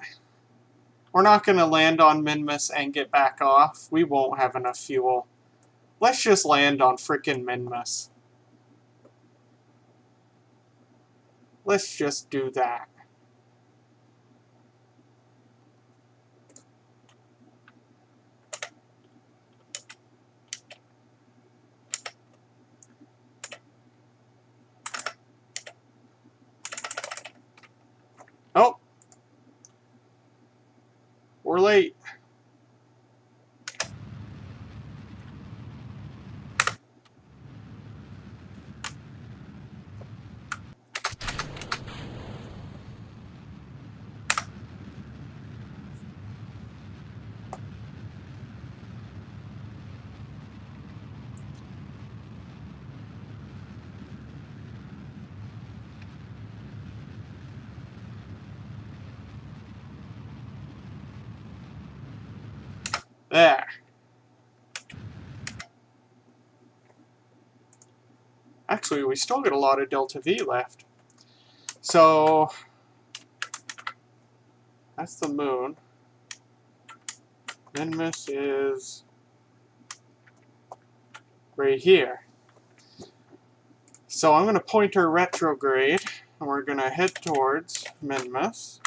We're not going to land on Minmus and get back off. We won't have enough fuel. Let's just land on frickin' Minmus. Let's just do that. Oh! We're late. There. Actually, we still got a lot of Delta V left. So, that's the moon. Minmus is right here. So I'm going to point her retrograde, and we're going to head towards Minmus.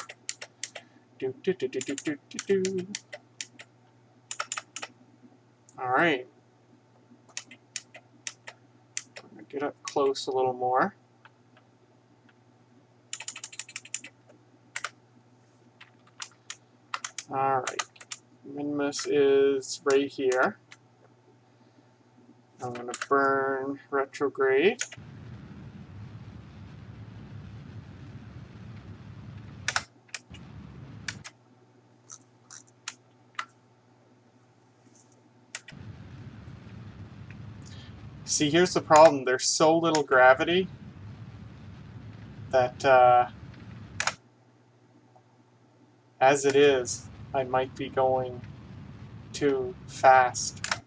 Alright. I'm going to get up close a little more. Alright. Minmus is right here. I'm going to burn retrograde. See, here's the problem. There's so little gravity that, as it is, I might be going too fast.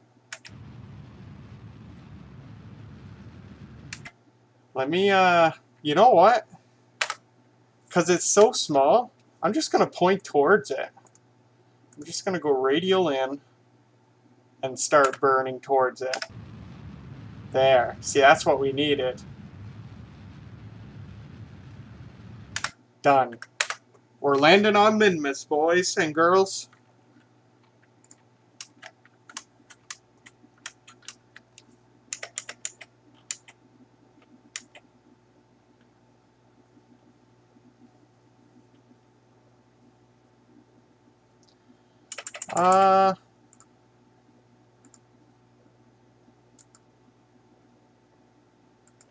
Let me, you know what? Because it's so small, I'm just going to point towards it. I'm just going to go radial in and start burning towards it. There. See, that's what we needed. Done. We're landing on Minmus, boys and girls.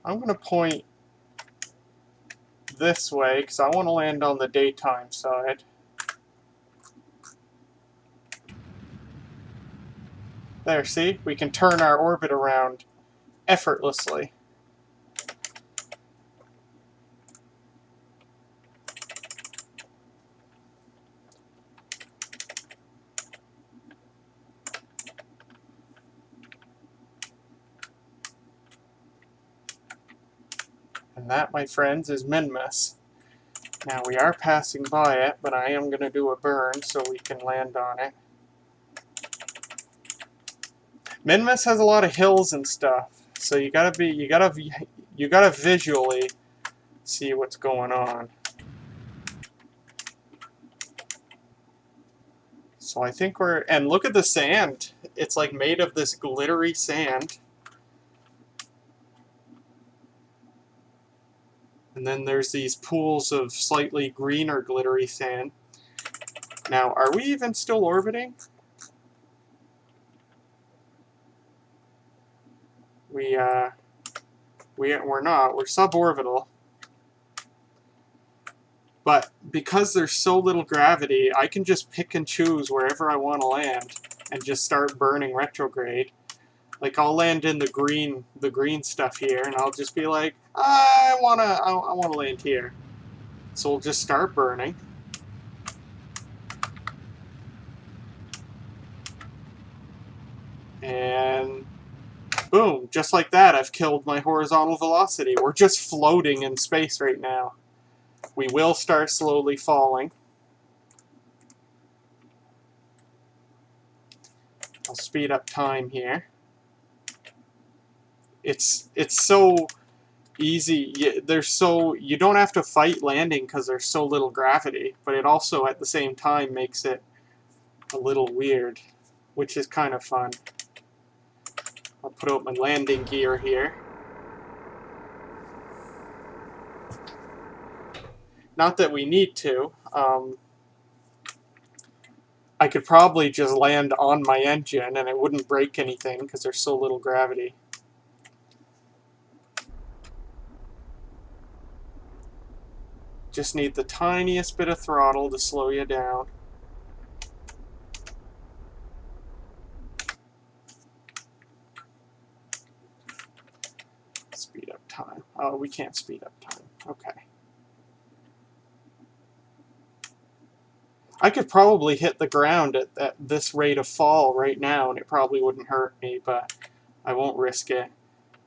I'm going to point this way because I want to land on the daytime side. There, see? We can turn our orbit around effortlessly. And that, my friends, is Minmus. Now, we are passing by it, but I am going to do a burn so we can land on it. Minmus has a lot of hills and stuff, so you gotta visually see what's going on. So I think and look at the sand. It's like made of this glittery sand. And then there's these pools of slightly greener glittery sand. Now, are we even still orbiting? We're not. We're suborbital. But because there's so little gravity, I can just pick and choose wherever I want to land. and just start burning retrograde. Like, I'll land in the green stuff here, and I'll just be like, I wanna land here. So we'll just start burning. And boom, just like that, I've killed my horizontal velocity. We're just floating in space right now. We will start slowly falling. I'll speed up time here. It's so easy. You don't have to fight landing because there's so little gravity, but it also at the same time makes it a little weird, which is kind of fun. I'll put out my landing gear here. Not that we need to. I could probably just land on my engine and it wouldn't break anything because there's so little gravity. Just need the tiniest bit of throttle to slow you down. Speed up time. Oh, we can't speed up time. Okay. I could probably hit the ground at this rate of fall right now and it probably wouldn't hurt me, but I won't risk it.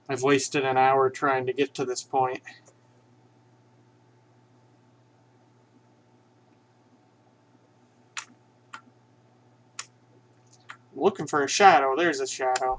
I've wasted an hour trying to get to this point. I'm looking for a shadow. There's a shadow.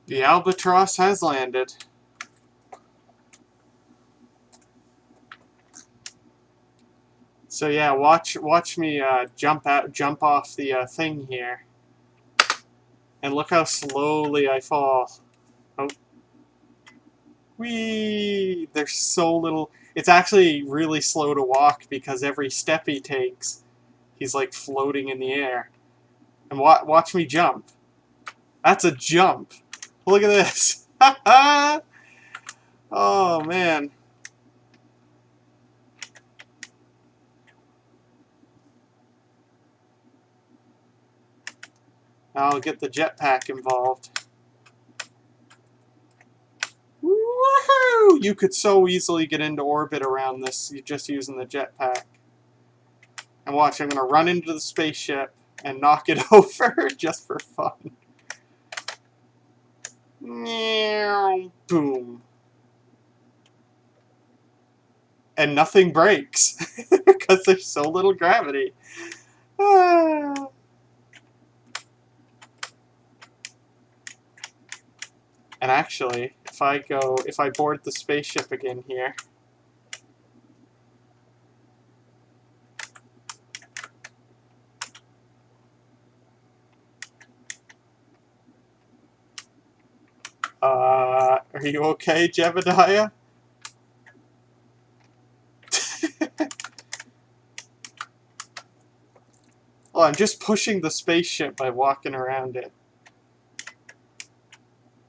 The albatross has landed. So yeah, watch me jump off the thing here, and look how slowly I fall. Oh, whee! There's so little. It's actually really slow to walk because every step he takes, he's like floating in the air. And watch me jump. That's a jump. Look at this. Oh man. I'll get the jetpack involved. Woohoo! You could so easily get into orbit around this just using the jetpack. And watch, I'm going to run into the spaceship and knock it over just for fun. Boom. And nothing breaks because there's so little gravity. Ah. And actually, if I board the spaceship again here, are you okay, Jebediah? Oh, I'm just pushing the spaceship by walking around it.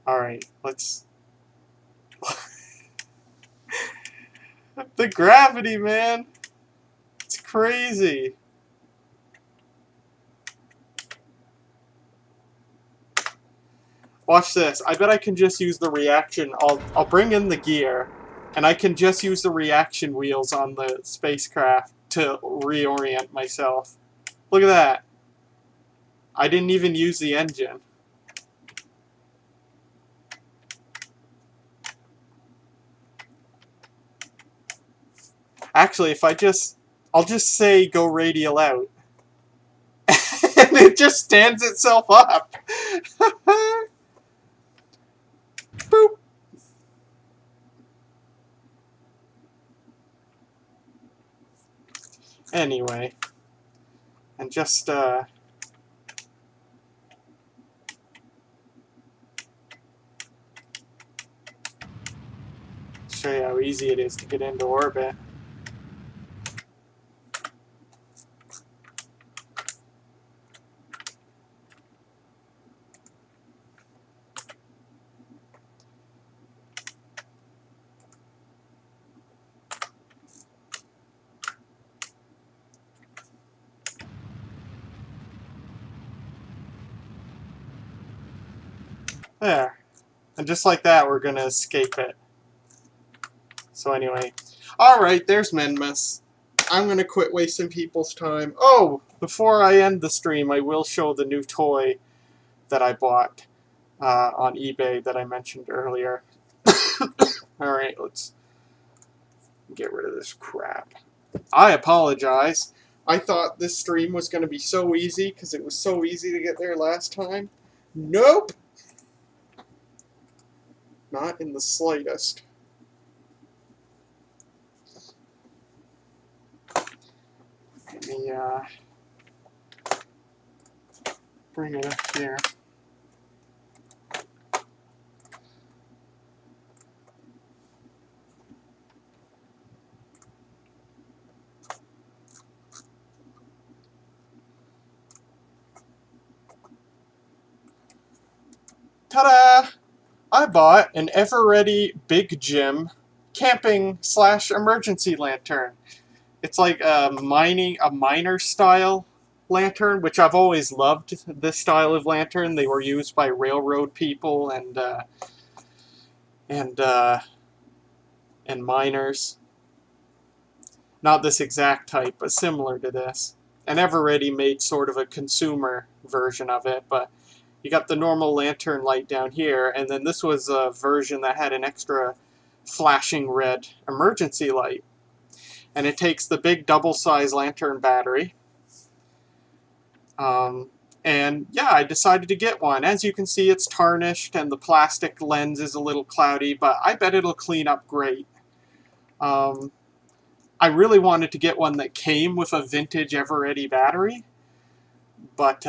Alright, let's... The gravity, man! It's crazy! Watch this. I bet I can just use the reaction. I'll bring in the gear, and I can just use the reaction wheels on the spacecraft to reorient myself. Look at that. I didn't even use the engine. Actually, if I'll just say go radial out. And it just stands itself up. Boop. Anyway, and just show you how easy it is to get into orbit. There. And just like that, we're going to escape it. So anyway. Alright, there's Minmus. I'm going to quit wasting people's time. Oh! Before I end the stream, I will show the new toy that I bought on eBay that I mentioned earlier. Alright, let's get rid of this crap. I apologize. I thought this stream was going to be so easy because it was so easy to get there last time. Nope! Not in the slightest. Let me bring it up here. Ta-da! I bought an ever-ready Big Jim camping / emergency lantern. It's like a miner style lantern, which I've always loved this style of lantern. They were used by railroad people and miners. Not this exact type, but similar to this. And Everready made sort of a consumer version of it, but you got the normal lantern light down here, and then this was a version that had an extra flashing red emergency light. And it takes the big double-size lantern battery. And yeah, I decided to get one. As you can see, it's tarnished, and the plastic lens is a little cloudy, but I bet it'll clean up great. I really wanted to get one that came with a vintage Everready battery, but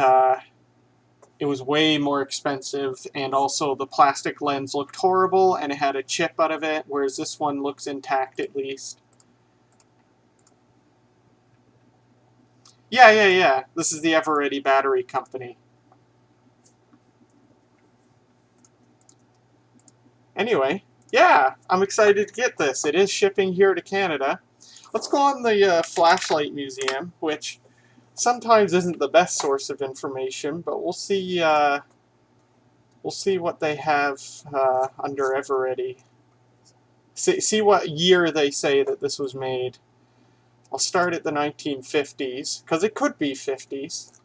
it was way more expensive, and also the plastic lens looked horrible, and it had a chip out of it, whereas this one looks intact at least. Yeah. This is the Everready battery company. Anyway, yeah, I'm excited to get this. It is shipping here to Canada. Let's go on the Flashlight Museum, which sometimes isn't the best source of information, but we'll see what they have under Everready. See what year they say that this was made. I'll start at the 1950s, because it could be 50s.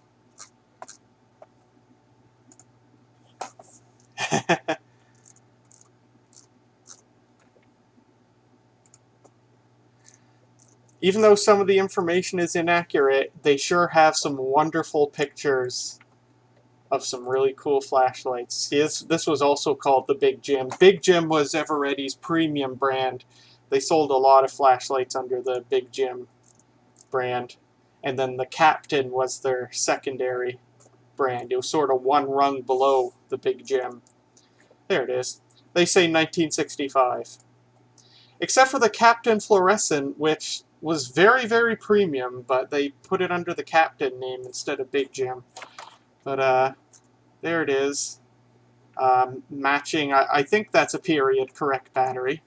Even though some of the information is inaccurate, they sure have some wonderful pictures of some really cool flashlights. See, this was also called the Big Jim. Big Jim was Eveready's premium brand. They sold a lot of flashlights under the Big Jim brand. And then the Captain was their secondary brand. It was sort of one rung below the Big Jim. There it is. They say 1965. Except for the Captain Fluorescent, which was very, very premium, but they put it under the Captain name instead of Big Jim. But there it is. Matching, I think that's a period correct battery.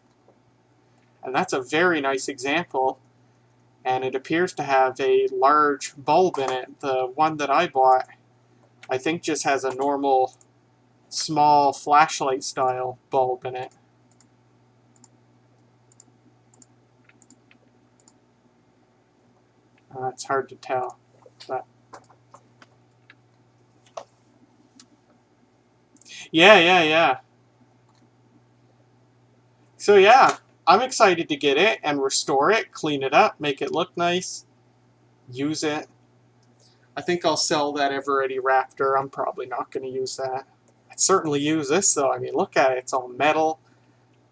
And that's a very nice example. And it appears to have a large bulb in it. The one that I bought, I think, just has a normal small flashlight style bulb in it. It's hard to tell, but yeah. So yeah, I'm excited to get it and restore it, clean it up, make it look nice, use it. I think I'll sell that Eveready Raptor. I'm probably not going to use that. I'd certainly use this though. I mean, look at it. It's all metal,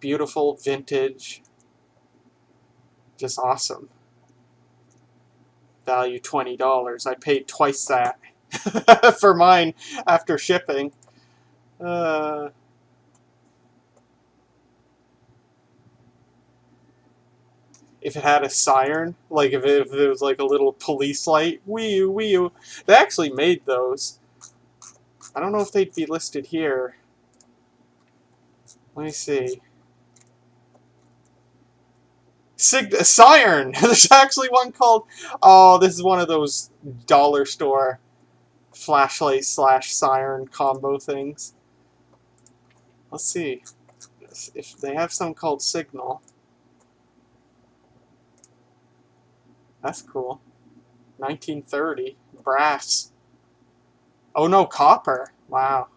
beautiful, vintage, just awesome. Value $20. I paid twice that for mine after shipping. If it had a siren, like if it was like a little police light, wee wee. They actually made those. I don't know if they'd be listed here. Let me see. Siren! There's actually one called... Oh, this is one of those dollar store flashlight slash siren combo things. Let's see. If they have some called Signal. That's cool. 1930. Brass. Oh no, copper. Wow.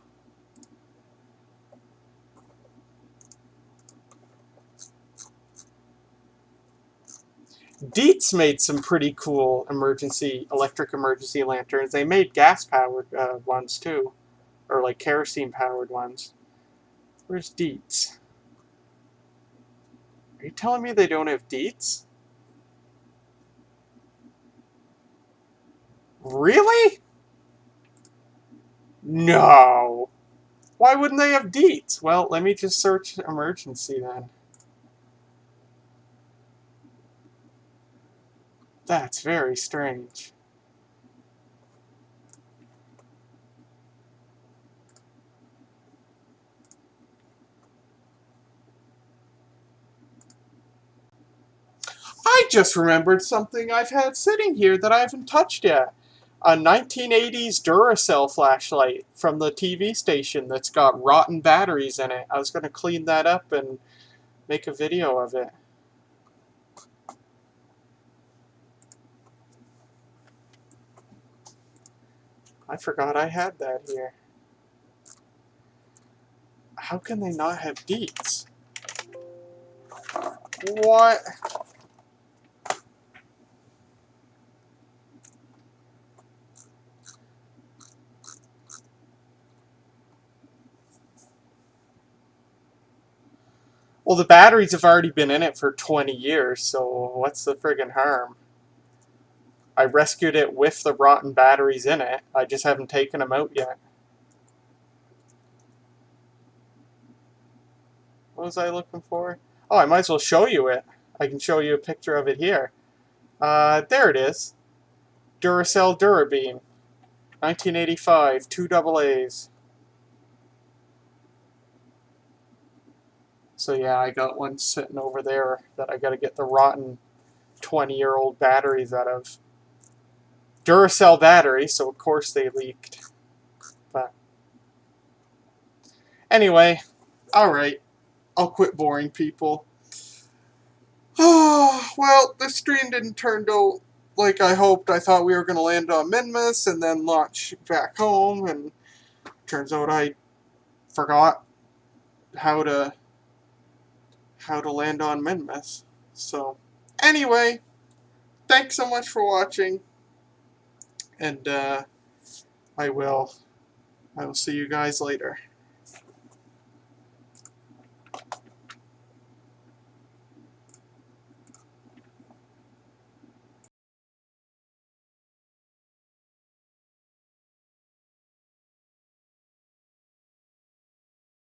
Dietz made some pretty cool electric emergency lanterns. They made gas-powered ones too, or like kerosene-powered ones. Where's Dietz? Are you telling me they don't have Dietz? Really? No. Why wouldn't they have Dietz? Well, let me just search emergency then. That's very strange. I just remembered something I've had sitting here that I haven't touched yet. A 1980s Duracell flashlight from the TV station that's got rotten batteries in it. I was going to clean that up and make a video of it. I forgot I had that here. How can they not have Dietz? What? Well, the batteries have already been in it for 20 years, so what's the friggin' harm? I rescued it with the rotten batteries in it. I just haven't taken them out yet. What was I looking for? Oh, I might as well show you it. I can show you a picture of it here. There it is. Duracell Durabeam. 1985, 2 AA's. So yeah, I got one sitting over there that I gotta get the rotten 20-year-old batteries out of. Duracell battery, so of course they leaked. But anyway, alright. I'll quit boring people. Well, this stream didn't turn out like I hoped. I thought we were going to land on Minmus and then launch back home, and turns out I forgot how to land on Minmus. So, anyway, thanks so much for watching, and I will see you guys later.